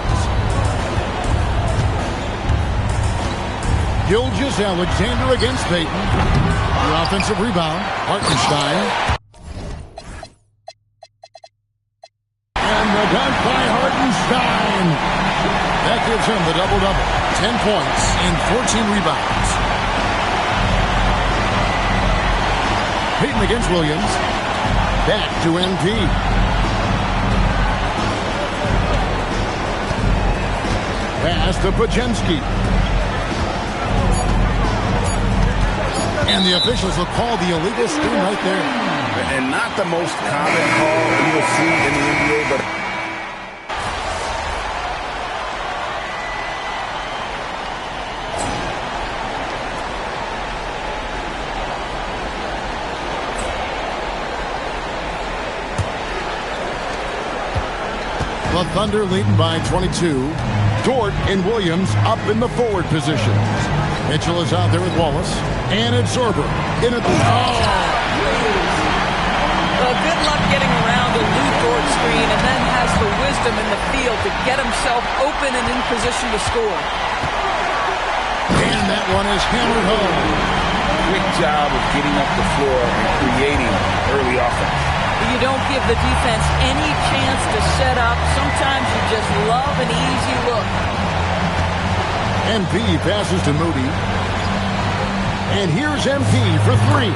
Speaker 4: Gilgeous-Alexander against Payton. The offensive rebound. Hartenstein. And the dunk by Hartenstein. That gives him the double-double. 10 points and 14 rebounds. Payton against Williams. Back to MP. Pass to Podziemski. And the officials will call the illegal steam right there.
Speaker 16: And not the most common call you'll see in the NBA, but
Speaker 4: the Thunder leading by 22. Dort and Williams up in the forward positions. Mitchell is out there with Wallace. And it's Zorber. In at the...
Speaker 17: Good luck getting around a Lou Dort screen and then has the wisdom in the field to get himself open and in position to score.
Speaker 4: And that one is hammered home.
Speaker 16: Quick job of getting up the floor and creating early offense.
Speaker 17: You don't give the defense any chance to set up. Sometimes you just love an easy look.
Speaker 4: MP passes to Moody. And here's MP for 3.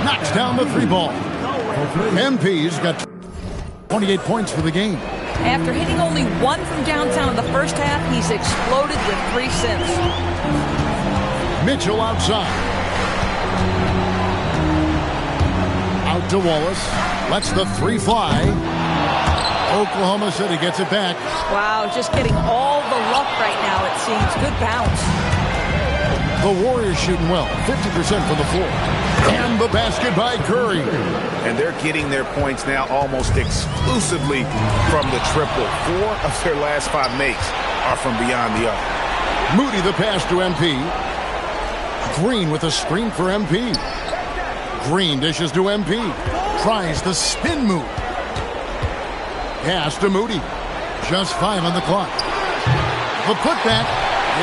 Speaker 4: Knocks down the 3 ball. MP's got 28 points for the game.
Speaker 17: After hitting only 1 from downtown in the first half, he's exploded with 3 since.
Speaker 4: Mitchell outside. Out to Wallace. Lets the 3 fly. Oklahoma City gets it back.
Speaker 17: Wow, just getting all the luck right now, it seems. Good bounce.
Speaker 4: The Warriors shooting well, 50% from the floor. And the basket by Curry.
Speaker 16: And they're getting their points now almost exclusively from the triple. 4 of their last 5 makes are from beyond the arc.
Speaker 4: Moody the pass to MP. Green with a screen for MP. Green dishes to MP. Tries the spin move. Pass to Moody. Just 5 on the clock. The putback.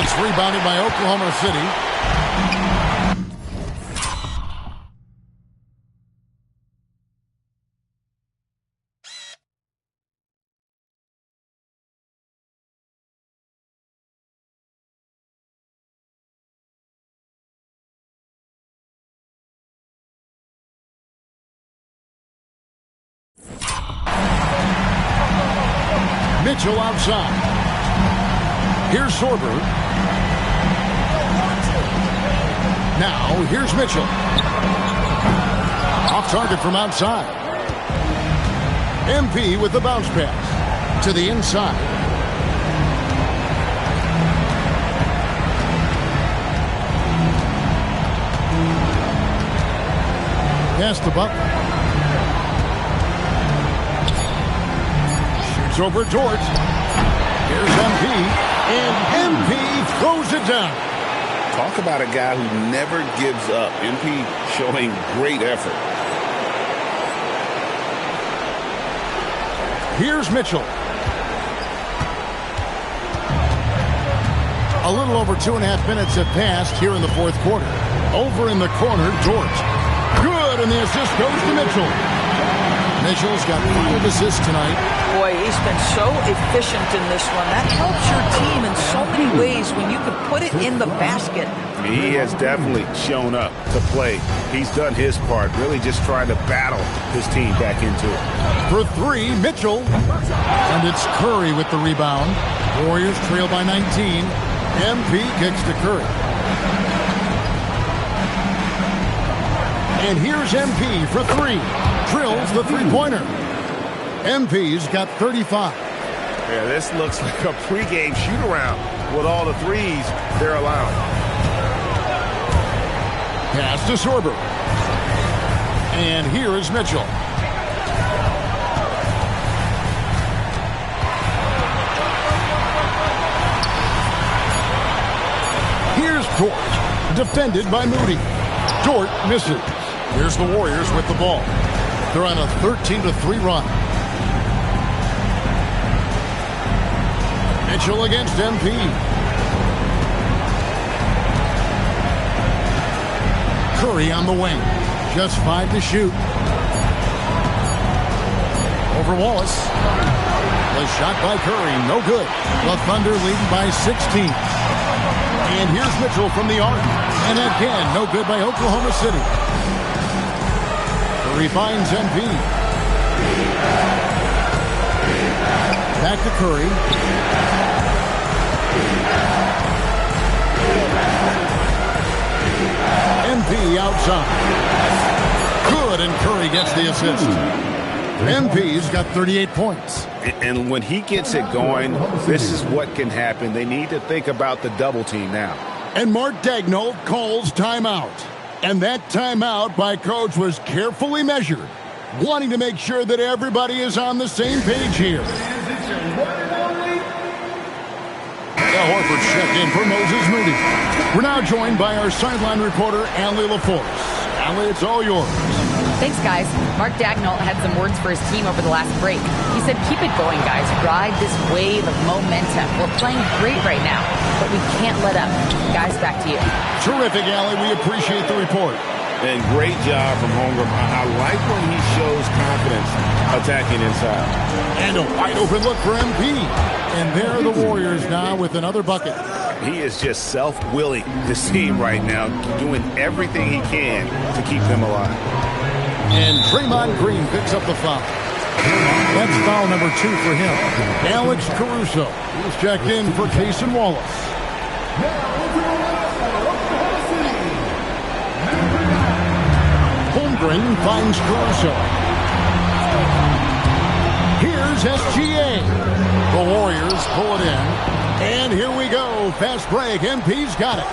Speaker 4: It's rebounded by Oklahoma City. Mitchell outside. Here's Sorber. Now, here's Mitchell. Off target from outside. MP with the bounce pass. To the inside. Pass to Butler. Shoots over Dort. Here's MP. And MP throws it down.
Speaker 16: Talk about a guy who never gives up. MP showing great effort.
Speaker 4: Here's Mitchell. A little over 2.5 minutes have passed here in the fourth quarter. Over in the corner, Dort. Good, and the assist goes to Mitchell. Mitchell's got 5 assists tonight.
Speaker 17: Boy, he's been so efficient in this one. That helps your team in so many ways when you can put it in the basket.
Speaker 16: He has definitely shown up to play. He's done his part, really just trying to battle his team back into it.
Speaker 4: For 3, Mitchell. And it's Curry with the rebound. Warriors trail by 19. MP kicks to Curry. And here's MP for 3. Drills the three-pointer. MP's got 35.
Speaker 16: Yeah, this looks like a pregame shoot-around with all the threes they're allowing.
Speaker 4: Pass to Sorber. And here is Mitchell. Here's Dort. Defended by Moody. Dort misses. Here's the Warriors with the ball. They're on a 13-3 run. Mitchell against MP. Curry on the wing. Just 5 to shoot. Over Wallace. The shot by Curry, no good. The Thunder leading by 16. And here's Mitchell from the arc. And again, no good by Oklahoma City. Curry finds MP. Back to Curry. MP outside. Good, and Curry gets the assist. MP's got 38 points.
Speaker 16: And when he gets it going, this is what can happen. They need to think about the double team now.
Speaker 4: And Mark Daigneault calls timeout. And that timeout by Coach was carefully measured, wanting to make sure that everybody is on the same page here. Al Horford checked in for Moses Moody. We're now joined by our sideline reporter, Allie LaForce. Allie, it's all yours.
Speaker 9: Thanks, guys. Mark Daigneault had some words for his team over the last break. He said, keep it going, guys. Ride this wave of momentum. We're playing great right now, but we can't let up. Guys, back to you.
Speaker 4: Terrific, Allie. We appreciate the report.
Speaker 16: And great job from Holmgren. I like when he shows confidence attacking inside.
Speaker 4: And a wide open look for MP. And there are the Warriors now with another bucket.
Speaker 16: He is just self-willing, this team right now, doing everything he can to keep them alive.
Speaker 4: And Draymond Green picks up the foul. That's foul number 2 for him. Alex Caruso is checked in for Cason Wallace. Holmgren finds Caruso. Here's SGA. The Warriors pull it in. And here we go. Fast break. MP's got it.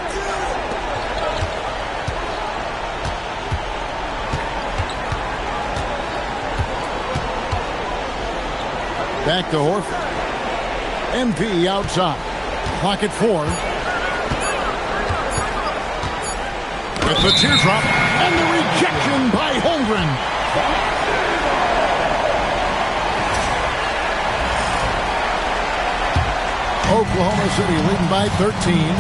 Speaker 4: Back to Horford. MP outside. Clock at 4. With the teardrop and the rejection by Holmgren. Oklahoma City leading by 13.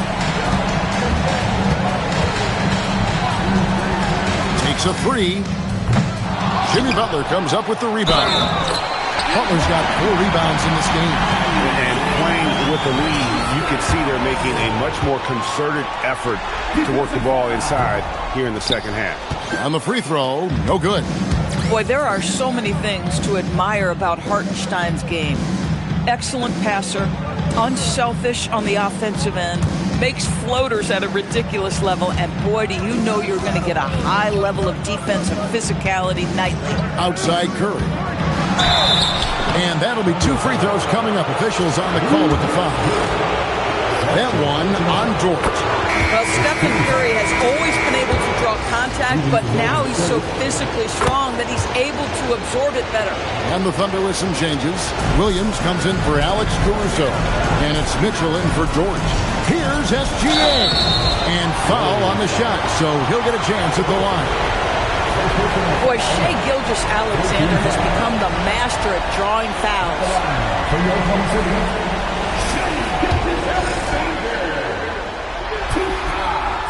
Speaker 4: Takes a 3. Jimmy Butler comes up with the rebound. Butler's got 4 rebounds in this game.
Speaker 16: And playing with the lead, you can see they're making a much more concerted effort to work the ball inside here in the second half.
Speaker 4: On the free throw, no good.
Speaker 17: Boy, there are so many things to admire about Hartenstein's game. Excellent passer, unselfish on the offensive end, makes floaters at a ridiculous level, and boy, do you know you're going to get a high level of defensive physicality nightly.
Speaker 4: Outside Curry. And that'll be 2 free throws coming up. Officials on the call with the foul. That one on Dort.
Speaker 17: Well, Stephen Curry has always been able to draw contact, but now he's so physically strong that he's able to absorb it better.
Speaker 4: And the Thunder with some changes. Williams comes in for Alex Caruso. And it's Mitchell in for Dort. Here's SGA. And foul on the shot, so he'll get a chance at the line.
Speaker 17: Boy, Shai Gilgeous-Alexander has become the master at drawing fouls.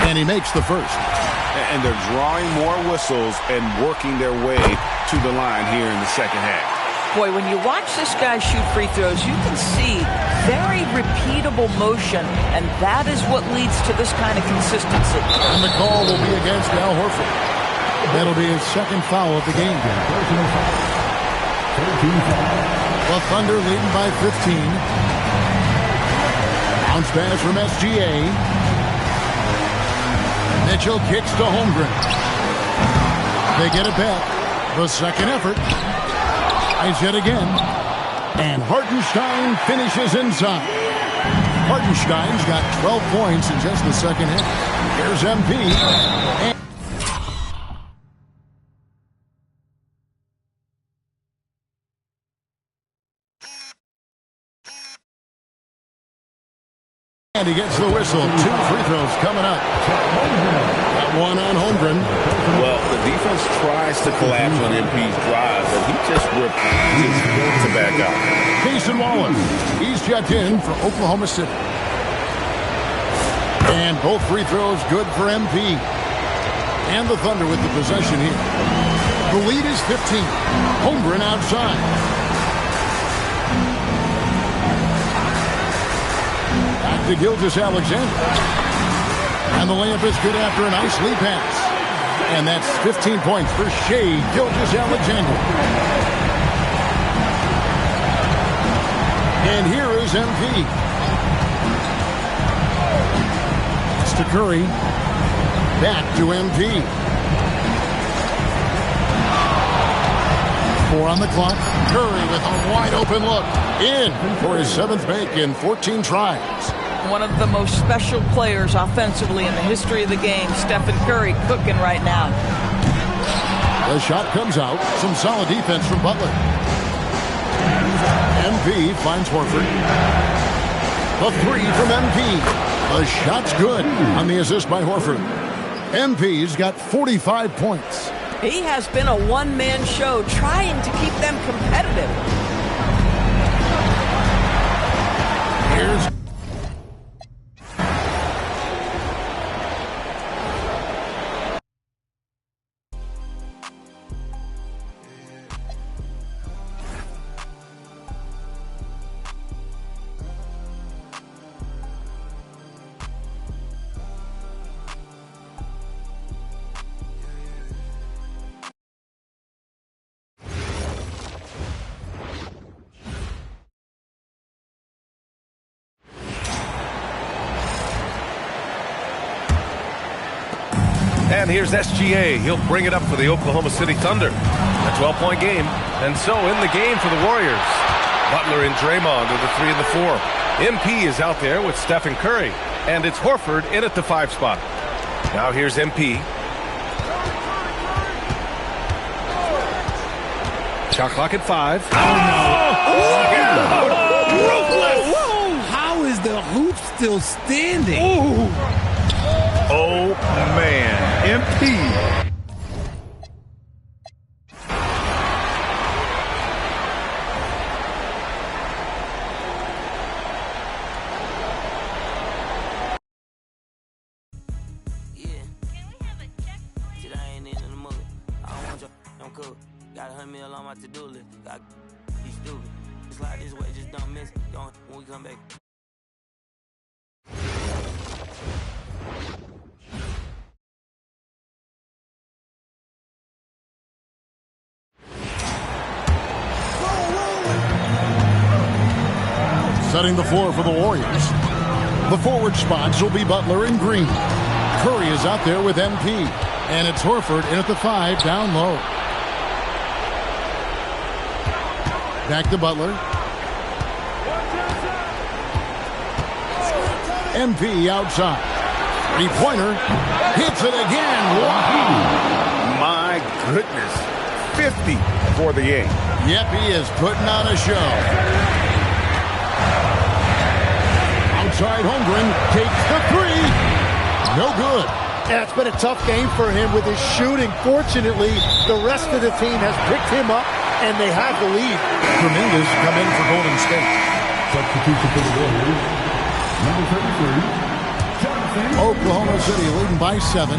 Speaker 4: And he makes the first.
Speaker 16: And they're drawing more whistles and working their way to the line here in the second half.
Speaker 17: Boy, when you watch this guy shoot free throws, you can see very repeatable motion, and that is what leads to this kind of consistency.
Speaker 4: And the call will be against Al Horford. That'll be his second foul of the game. The Thunder leading by 15. Bounce pass from SGA. Mitchell kicks to Holmgren. They get it back. The second effort. Tries yet again. And Hartenstein finishes inside. Hartenstein's got 12 points in just the second half. Here's MP. And he gets the whistle. 2 free throws coming up. That one on Holmgren.
Speaker 16: Well, the defense tries to collapse on MP's drive, but he just refuses to back out.
Speaker 4: Cason Wallace. He's checked in for Oklahoma City. And both free throws good for MP. And the Thunder with the possession here. The lead is 15. Holmgren outside. To Gilgeous-Alexander. And the layup is good after a nice lead pass. And that's 15 points for Shai Gilgeous-Alexander. And here is MP. It's to Curry. Back to MP. 4 on the clock. Curry with a wide open look. In for his 7th make in 14 tries.
Speaker 17: One of the most special players offensively in the history of the game, Stephen Curry, cooking right now.
Speaker 4: The shot comes out. Some solid defense from Butler. MP finds Horford. The 3 from MP. The shot's good on the assist by Horford. MP's got 45 points.
Speaker 17: He has been a one-man show trying to keep them competitive.
Speaker 4: Here's
Speaker 7: And here's SGA. He'll bring it up for the Oklahoma City Thunder. A 12-point game. And so in the game for the Warriors. Butler and Draymond are the 3 and the 4. MP is out there with Stephen Curry. And it's Horford in at the 5 spot. Now here's MP. Shot clock at 5.
Speaker 19: Ruthless! How is the hoop still standing?
Speaker 18: Oh, man. MP.
Speaker 20: Got 100 mil on my to-do list. Got be stupid. Slide this way, just don't miss it. Don't when we come back.
Speaker 4: Setting the floor for the Warriors. The forward spots will be Butler and Green. Curry is out there with MP. And it's Horford in at the 5 down low. Back to Butler. MP outside. Three-pointer. Hits it again. Wow.
Speaker 18: My goodness. 50 for the game.
Speaker 4: Yep, he is putting on a show. Outside Holmgren takes the 3. No good.
Speaker 21: Yeah, it's been a tough game for him with his shooting. Fortunately, the rest of the team has picked him up, and they have the lead.
Speaker 4: Dominguez come in for Golden State. Substitution for the Warriors. Number 33, Oklahoma City leading by 7.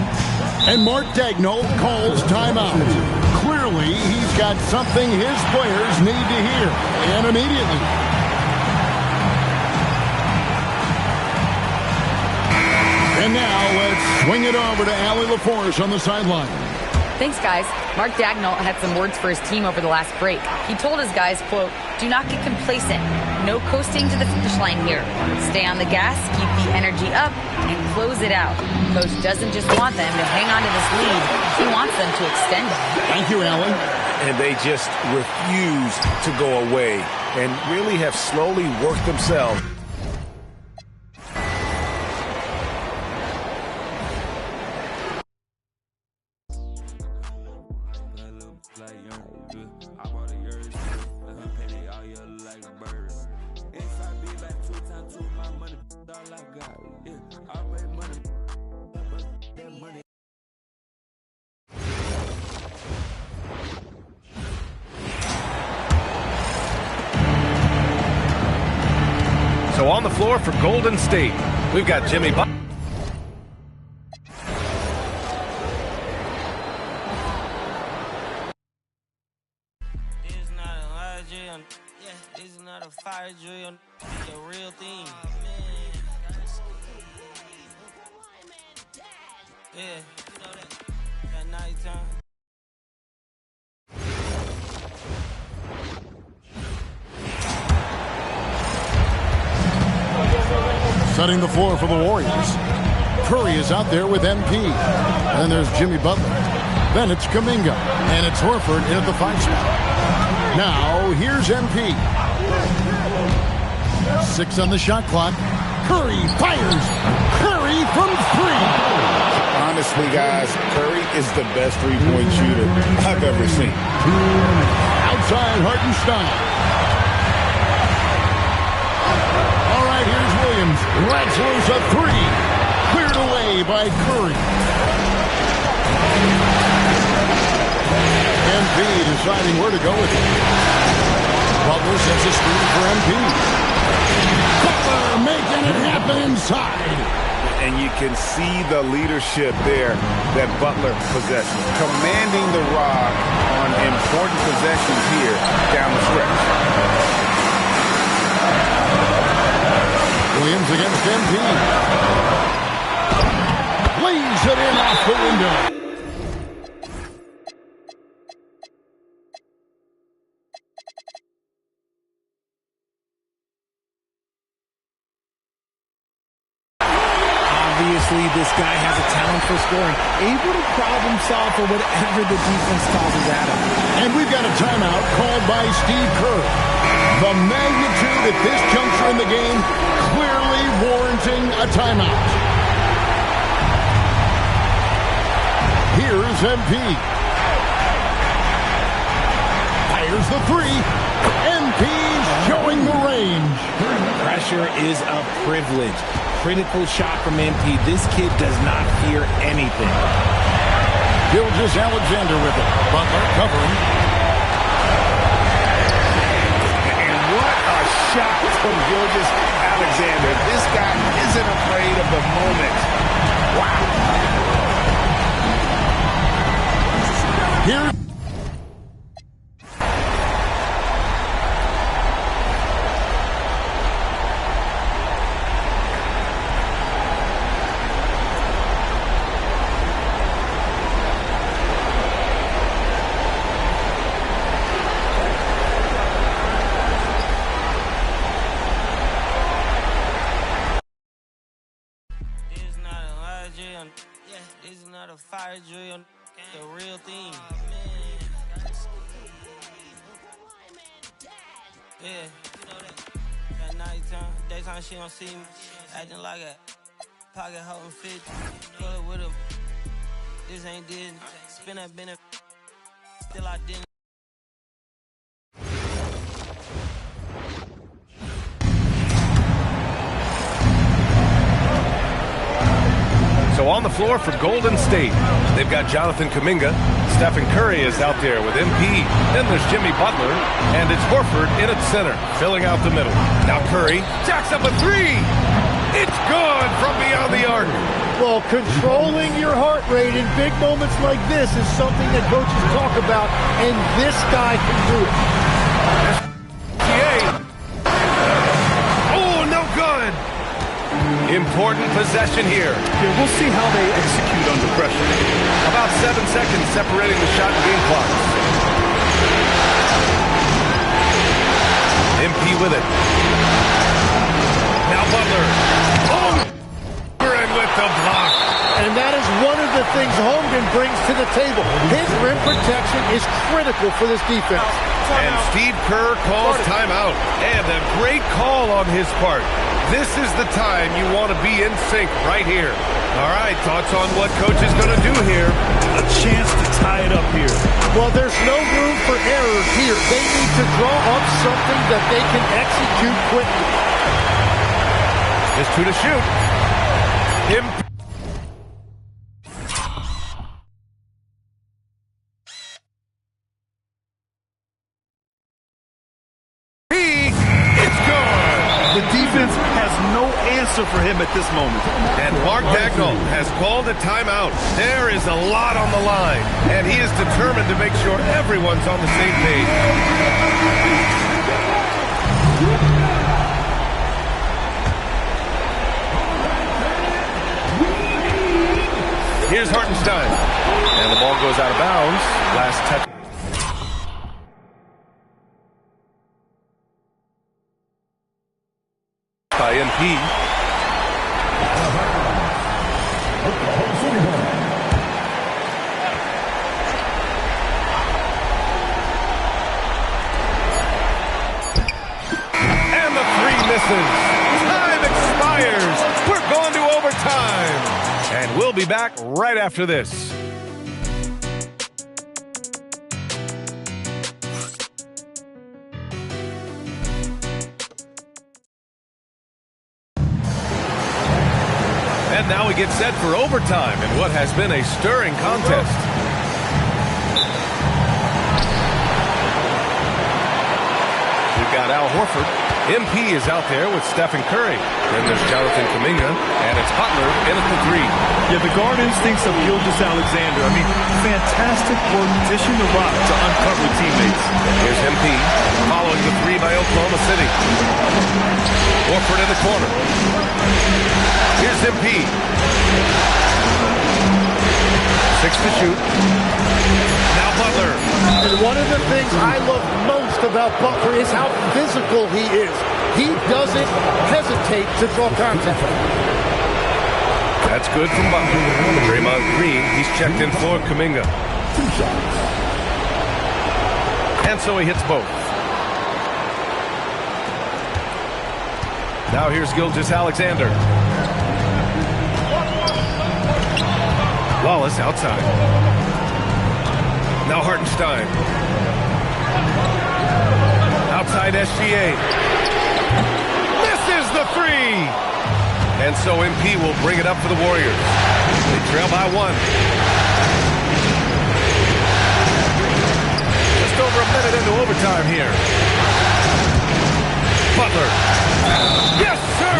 Speaker 4: And Mark Daigneault calls timeout. Clearly, he's got something his players need to hear, and immediately. And now let's swing it over to Allie LaForce on the sideline.
Speaker 9: Thanks, guys. Mark Daigneault had some words for his team over the last break. He told his guys, quote, "Do not get complacent. No coasting to the finish line here. Stay on the gas, keep the energy up, and close it out." Coach doesn't just want them to hang on to this lead. He wants them to extend it.
Speaker 4: Thank you, Allie.
Speaker 16: And they just refuse to go away and really have slowly worked themselves.
Speaker 7: So on the floor for Golden State, we've got Jimmy Butler.
Speaker 20: It's not a lie drill. Yeah, this is not a fire drill. It's a real thing. Yeah, you know that. At nighttime.
Speaker 4: Setting the floor for the Warriors. Curry is out there with MP. And there's Jimmy Butler. Then it's Kuminga. And it's Horford in at the 5 spot. Now, here's MP. 6 on the shot clock. Curry fires. Curry from 3.
Speaker 16: Honestly, guys, Curry is the best three-point shooter I've ever seen.
Speaker 4: Outside Hartenstein. All right, here's Williams. Lets loose a 3. Cleared away by Curry. MP deciding where to go with it. Butler sets a screen for MP. Butler making it happen inside.
Speaker 16: And you can see the leadership there that Butler possesses. Commanding the rock on important possessions here down the stretch.
Speaker 4: Williams against MP. Lays it in off the window.
Speaker 19: Obviously, this guy has a talent for scoring, able to problem solve for whatever the defense tosses at him.
Speaker 4: And we've got a timeout called by Steve Kerr. The magnitude at this juncture in the game clearly warranting a timeout. Here's MP. Fires the three. MP showing the range.
Speaker 12: Pressure is a privilege. Critical shot from MP. This kid does not fear anything.
Speaker 4: Gilgeous-Alexander with it. Butler covering.
Speaker 16: And what a shot from Gilgeous-Alexander. This guy isn't afraid of the moment. Wow.
Speaker 4: Here.
Speaker 20: This is not a fire drill, the real thing. Yeah, you know that. At nighttime, daytime she don't see me. Acting like a pocket holding 50. Pull it with a. This ain't Disney. Spin that benefit. Still I didn't.
Speaker 7: So on the floor for Golden State, they've got Jonathan Kuminga. Stephen Curry is out there with MP. Then there's Jimmy Butler, and it's Horford in at center, filling out the middle. Now Curry jacks up a three. It's good from beyond the arc.
Speaker 21: Well, controlling your heart rate in big moments like this is something that coaches talk about, and this guy can do it.
Speaker 7: Oh, no good. Important possession here.
Speaker 8: Yeah, we'll see how they execute under pressure.
Speaker 7: About 7 seconds separating the shot and game clock. MP with it. Now Butler. Oh! And with the block.
Speaker 21: And that is one of the things Holmgren brings to the table. His rim protection is critical for this defense.
Speaker 7: And Steve Kerr calls timeout. And a great call on his part. This is the time you want to be in sync right here. All right, thoughts on what coach is going to do here?
Speaker 8: A chance to tie it up here.
Speaker 21: Well, there's no room for error here. They need to draw up something that they can execute quickly.
Speaker 7: Just two to shoot.
Speaker 8: The defense has no answer for him at this moment.
Speaker 7: And Mark Daigneault has called a timeout. There is a lot on the line, and he is determined to make sure everyone's on the same page. Here's Hartenstein. And the ball goes out of bounds. Last touch. By MP. And the three misses. Time expires. We're going to overtime. And we'll be back right after this. And now we get set for overtime in what has been a stirring contest. We've got Al Horford. MP is out there with Stephen Curry. Then there's Jonathan Kuminga, and it's Butler in at the three.
Speaker 8: Yeah, the guard instincts of Gilgeous-Alexander. I mean, fantastic work dishing the rock to uncover teammates.
Speaker 7: Here's MP, following the three by Oklahoma City. Horford in the corner. Here's MP. 6 to shoot. Now Butler.
Speaker 21: And one of the things I love most about Butler is how physical he is. He doesn't hesitate to draw contact.
Speaker 7: That's good from Butler. Draymond Green, he's checked in for Kuminga. And so he hits both. Now here's Gilgeous-Alexander. Wallace outside. Now Hartenstein. Outside SGA. Misses the three! And so MP will bring it up for the Warriors. They trail by 1. Just over a minute into overtime here. Butler. Yes, sir!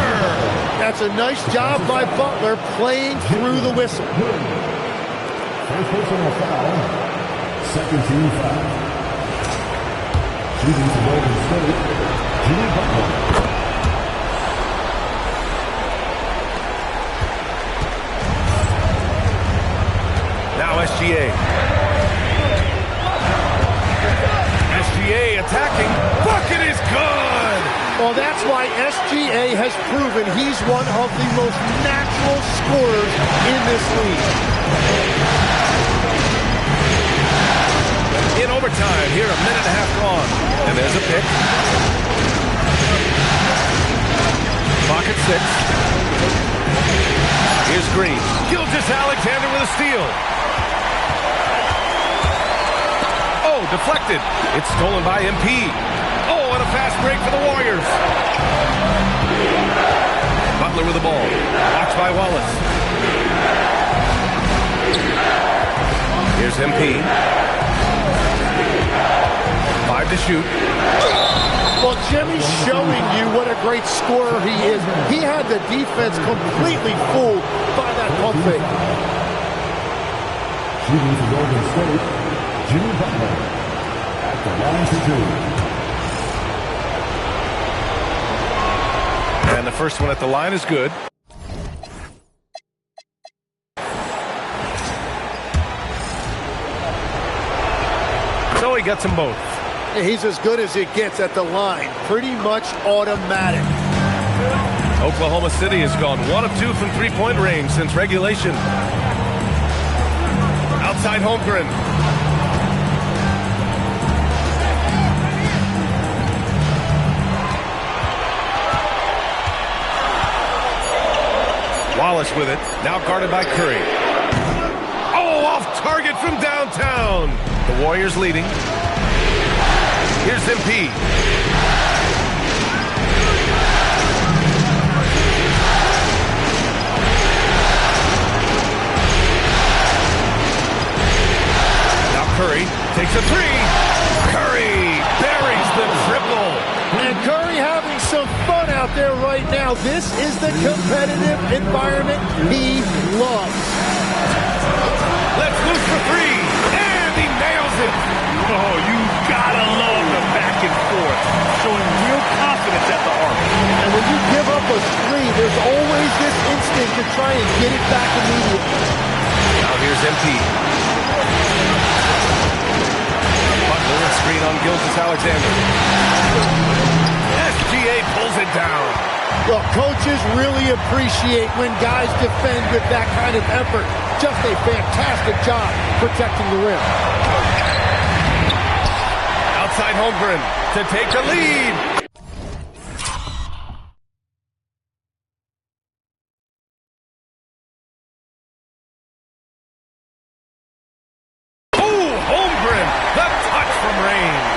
Speaker 21: That's a nice job by Butler playing through the whistle.
Speaker 10: First personal foul. Second team foul. Shooting for Golden State, Jimmy Butler.
Speaker 7: Now SGA. SGA attacking. Bucket is good!
Speaker 21: Well, that's why SGA has proven he's one of the most natural scorers in this league.
Speaker 7: In overtime, here a minute and a half gone. And there's a pick. Clock at 6. Here's Green. Gilgeous-Alexander with a steal. Oh, deflected. It's stolen by MP. Oh, and a fast break for the Warriors. Butler with the ball. Watched by Wallace. Here's MP. 5 to shoot.
Speaker 21: Well, Jimmy's showing you what a great scorer he is. He had the defense completely fooled by that pump fake.
Speaker 10: Shooting for Golden State, Jimmy Butler at the line for 2.
Speaker 7: And the first one at the line is good. So he gets them both.
Speaker 21: He's as good as it gets at the line. Pretty much automatic.
Speaker 7: Oklahoma City has gone 1 of 2 from three-point range since regulation. Outside Holmgren. Wallace with it. Now guarded by Curry. Oh, off target from downtown. The Warriors leading. Here's MP. Now Curry takes a 3. Curry buries the triple.
Speaker 21: And Curry having some fun out there right now. This is the competitive environment he loves.
Speaker 7: Let's loose for 3. And he nails it.
Speaker 8: Oh, you gotta love the back and forth, showing real confidence at the arc.
Speaker 21: And when you give up a screen, there's always this instinct to try and get it back immediately.
Speaker 7: Now here's MP. Butler, a screen on Gilgeous-Alexander. SGA pulls it down.
Speaker 21: Well, coaches really appreciate when guys defend with that kind of effort. Just a fantastic job protecting the rim.
Speaker 7: Outside Holmgren to take the lead. Oh, Holmgren, the touch from range.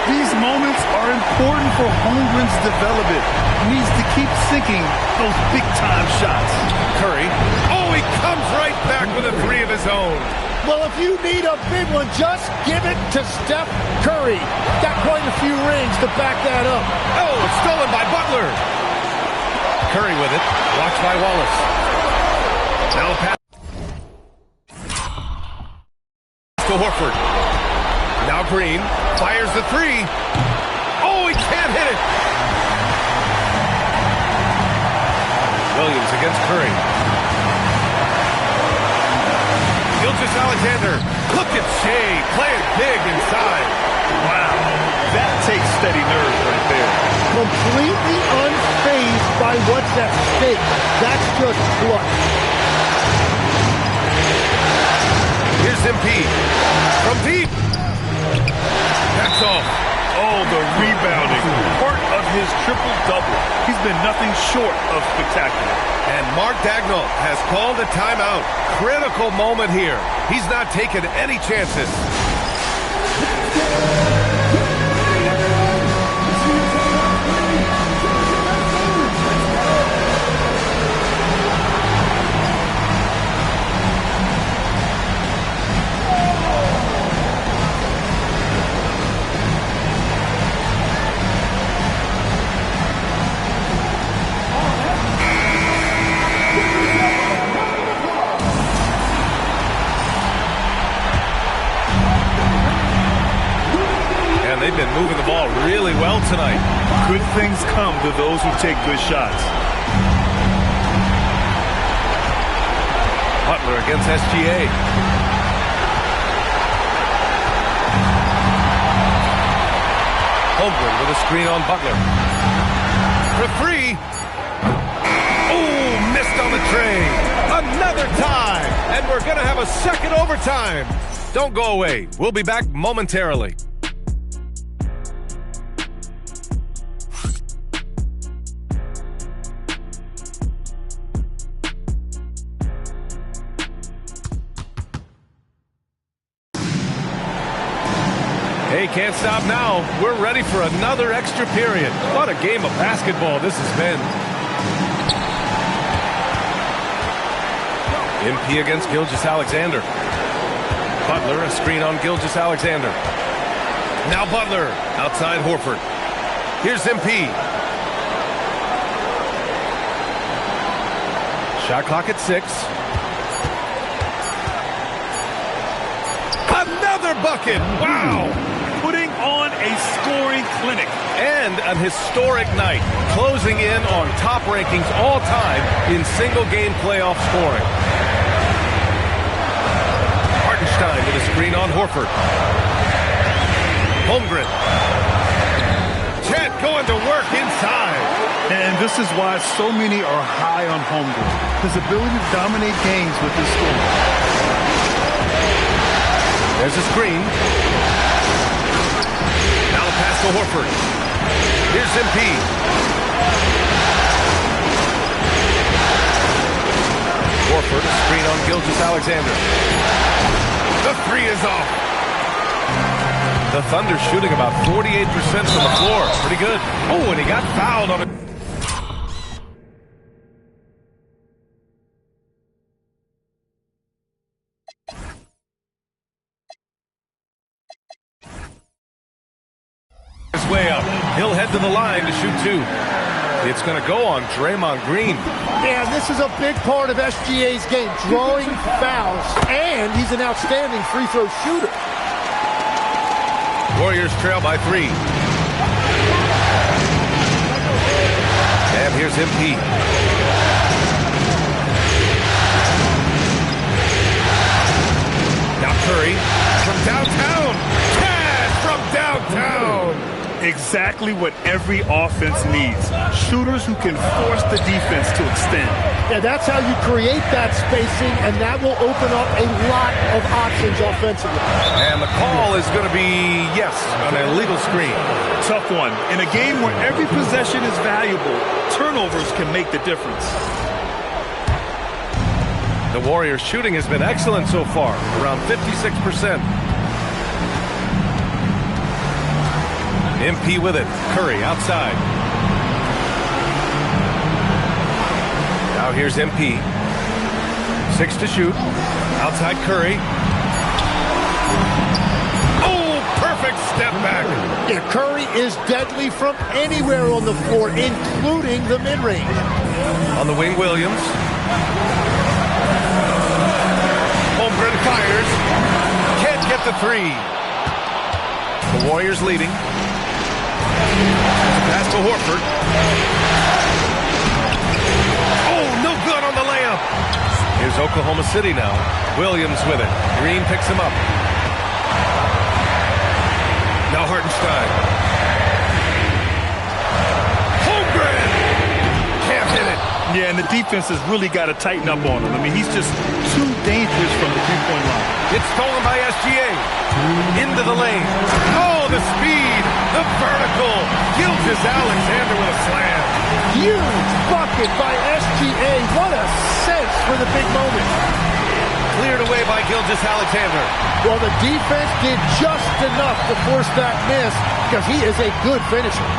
Speaker 8: These moments are important for Holmgren's development. He needs to keep sinking those big-time shots.
Speaker 7: Curry. Oh, he comes right back with a 3 of his own.
Speaker 21: Well, if you need a big one, just give it to Steph Curry. Got quite a few rings to back that up.
Speaker 7: Oh, it's stolen by Butler. Curry with it. Watched by Wallace. Now a pass to Horford. Now Green fires the 3. Oh, he can't hit it. Williams against Curry. Gilgeous-Alexander. Look at Shea playing big inside.
Speaker 8: Wow, that takes steady nerves right there.
Speaker 21: Completely unfazed by what's at stake. That's just clutch.
Speaker 7: MP. From deep. That's off.
Speaker 8: Oh, the rebounding. Part of his triple-double. He's been nothing short of spectacular.
Speaker 7: And Mark Daigneault has called a timeout. Critical moment here. He's not taking any chances. They've been moving the ball really well tonight.
Speaker 8: Good things come to those who take good shots.
Speaker 7: Butler against SGA. Holmgren with a screen on Butler. For three. Oh, missed on the tray. Another tie. And we're going to have a second overtime. Don't go away. We'll be back momentarily. Hey, can't stop now. We're ready for another extra period. What a game of basketball this has been. MP against Gilgeous-Alexander. Butler, a screen on Gilgeous-Alexander. Now Butler, outside Horford. Here's MP. Shot clock at 6. Another bucket! Wow!
Speaker 8: Putting on a scoring clinic.
Speaker 7: And an historic night, closing in on top rankings all time in single-game playoff scoring. Hartenstein with a screen on Horford. Holmgren. Chet going to work inside.
Speaker 8: And this is why so many are high on Holmgren. His ability to dominate games with his scoring.
Speaker 7: There's a screen. Now the pass to Horford. Here's MP. Horford, a screen on Gilgeous-Alexander. The three is off. The Thunder shooting about 48% from the floor. Pretty good. Oh, and he got fouled on it. Way up. He'll head to the line to shoot 2. It's going to go on Draymond Green.
Speaker 21: Yeah, this is a big part of SGA's game, drawing fouls, and he's an outstanding free throw shooter.
Speaker 7: Warriors trail by 3. And here's MP. Now Curry from downtown. Cash from downtown.
Speaker 8: Exactly what every offense needs. Shooters who can force the defense to extend.
Speaker 21: Yeah, that's how you create that spacing, and that will open up a lot of options offensively.
Speaker 7: And the call is going to be, yes, an illegal screen.
Speaker 8: Tough one. In a game where every possession is valuable, turnovers can make the difference.
Speaker 7: The Warriors' shooting has been excellent so far, around 56%. MP with it. Curry outside. Now here's MP. 6 to shoot. Outside Curry. Oh, perfect step back.
Speaker 21: Yeah, Curry is deadly from anywhere on the floor, including the mid-range.
Speaker 7: On the wing, Williams. Holmgren fires. Can't get the 3. The Warriors leading. Pass to Horford. Oh, no good on the layup. Here's Oklahoma City now. Williams with it. Green picks him up. Now Hartenstein. Holmgren! Can't hit it.
Speaker 8: Yeah, and the defense has really got to tighten up on him. I mean, he's just too dangerous from the 3-point three-point line.
Speaker 7: It's stolen by SGA. Into the lane. Oh, the speed. The vertical. Gilgeous Alexander with a slam.
Speaker 21: Huge bucket by SGA. What a sense for the big moment.
Speaker 7: Cleared away by Gilgeous Alexander.
Speaker 21: Well, the defense did just enough to force that miss because he is a good finisher.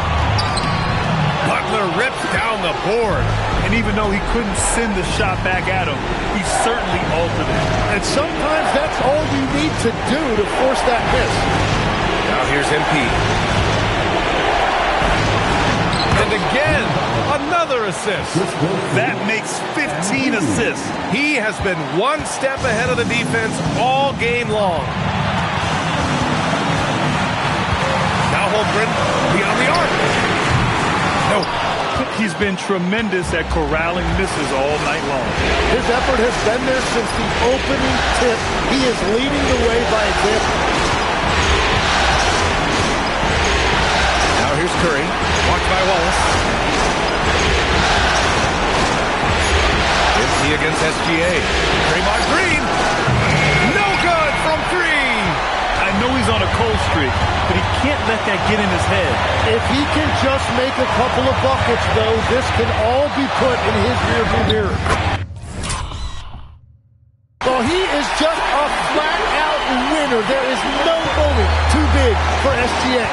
Speaker 7: Butler rips down the board.
Speaker 8: And even though he couldn't send the shot back at him, he certainly altered it.
Speaker 21: And sometimes that's all you need to do to force that miss.
Speaker 7: Now here's MP. And again, another assist.
Speaker 8: That makes 15 assists.
Speaker 7: He has been one step ahead of the defense all game long. Now Holmgren beyond the arc. No.
Speaker 8: He's been tremendous at corralling misses all night long.
Speaker 21: His effort has been there since the opening tip. He is leading the way by example.
Speaker 7: Now here's Curry. Watched by Wallace. Empty against SGA. Draymond Green. No good from three.
Speaker 8: I know he's on a cold streak, but he can't let that get in his head.
Speaker 21: If he can just make a couple of buckets, though, this can all be put in his rearview mirror. Well, he is just a flat-out winner. There is no moment too big for SGA.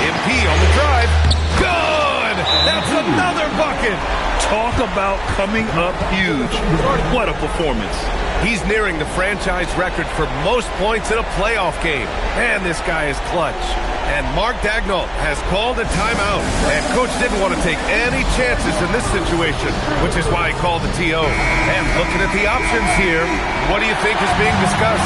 Speaker 7: MP on the drive. Good! That's another bucket.
Speaker 8: Talk about coming up huge. What a performance.
Speaker 7: He's nearing the franchise record for most points in a playoff game. And this guy is clutch. And Mark Daigneault has called a timeout. And Coach didn't want to take any chances in this situation, which is why he called the TO. And looking at the options here, what do you think is being discussed?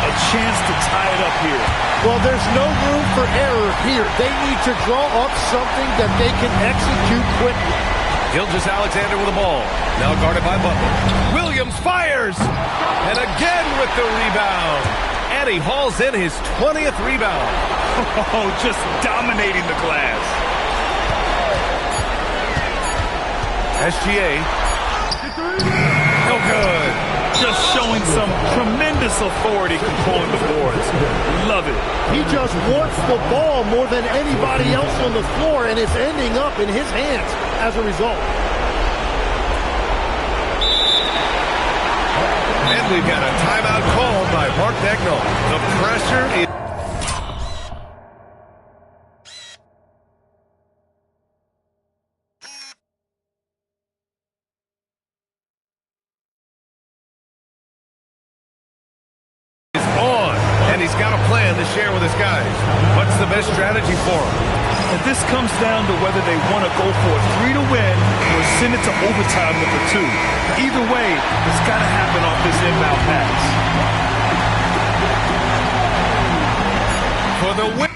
Speaker 8: A chance to tie it up here.
Speaker 21: Well, there's no room for error here. They need to draw up something that they can execute quickly.
Speaker 7: Gilgeous Alexander with the ball. Now guarded by Butler. Williams fires! And again with the rebound. And he hauls in his 20th rebound.
Speaker 8: Oh, just dominating the glass.
Speaker 7: SGA. No good.
Speaker 8: Just showing some tremendous authority controlling the boards. Love it.
Speaker 21: He just wants the ball more than anybody else on the floor, and it's ending up in his hands as a result.
Speaker 7: And we've got a timeout called by Mark Daigneault. The pressure is... He's got a plan to share with his guys. What's the best strategy for him?
Speaker 8: And this comes down to whether they want to go for a 3 to win or send it to overtime with a 2. Either way, it's got to happen off this inbound pass.
Speaker 7: For the win.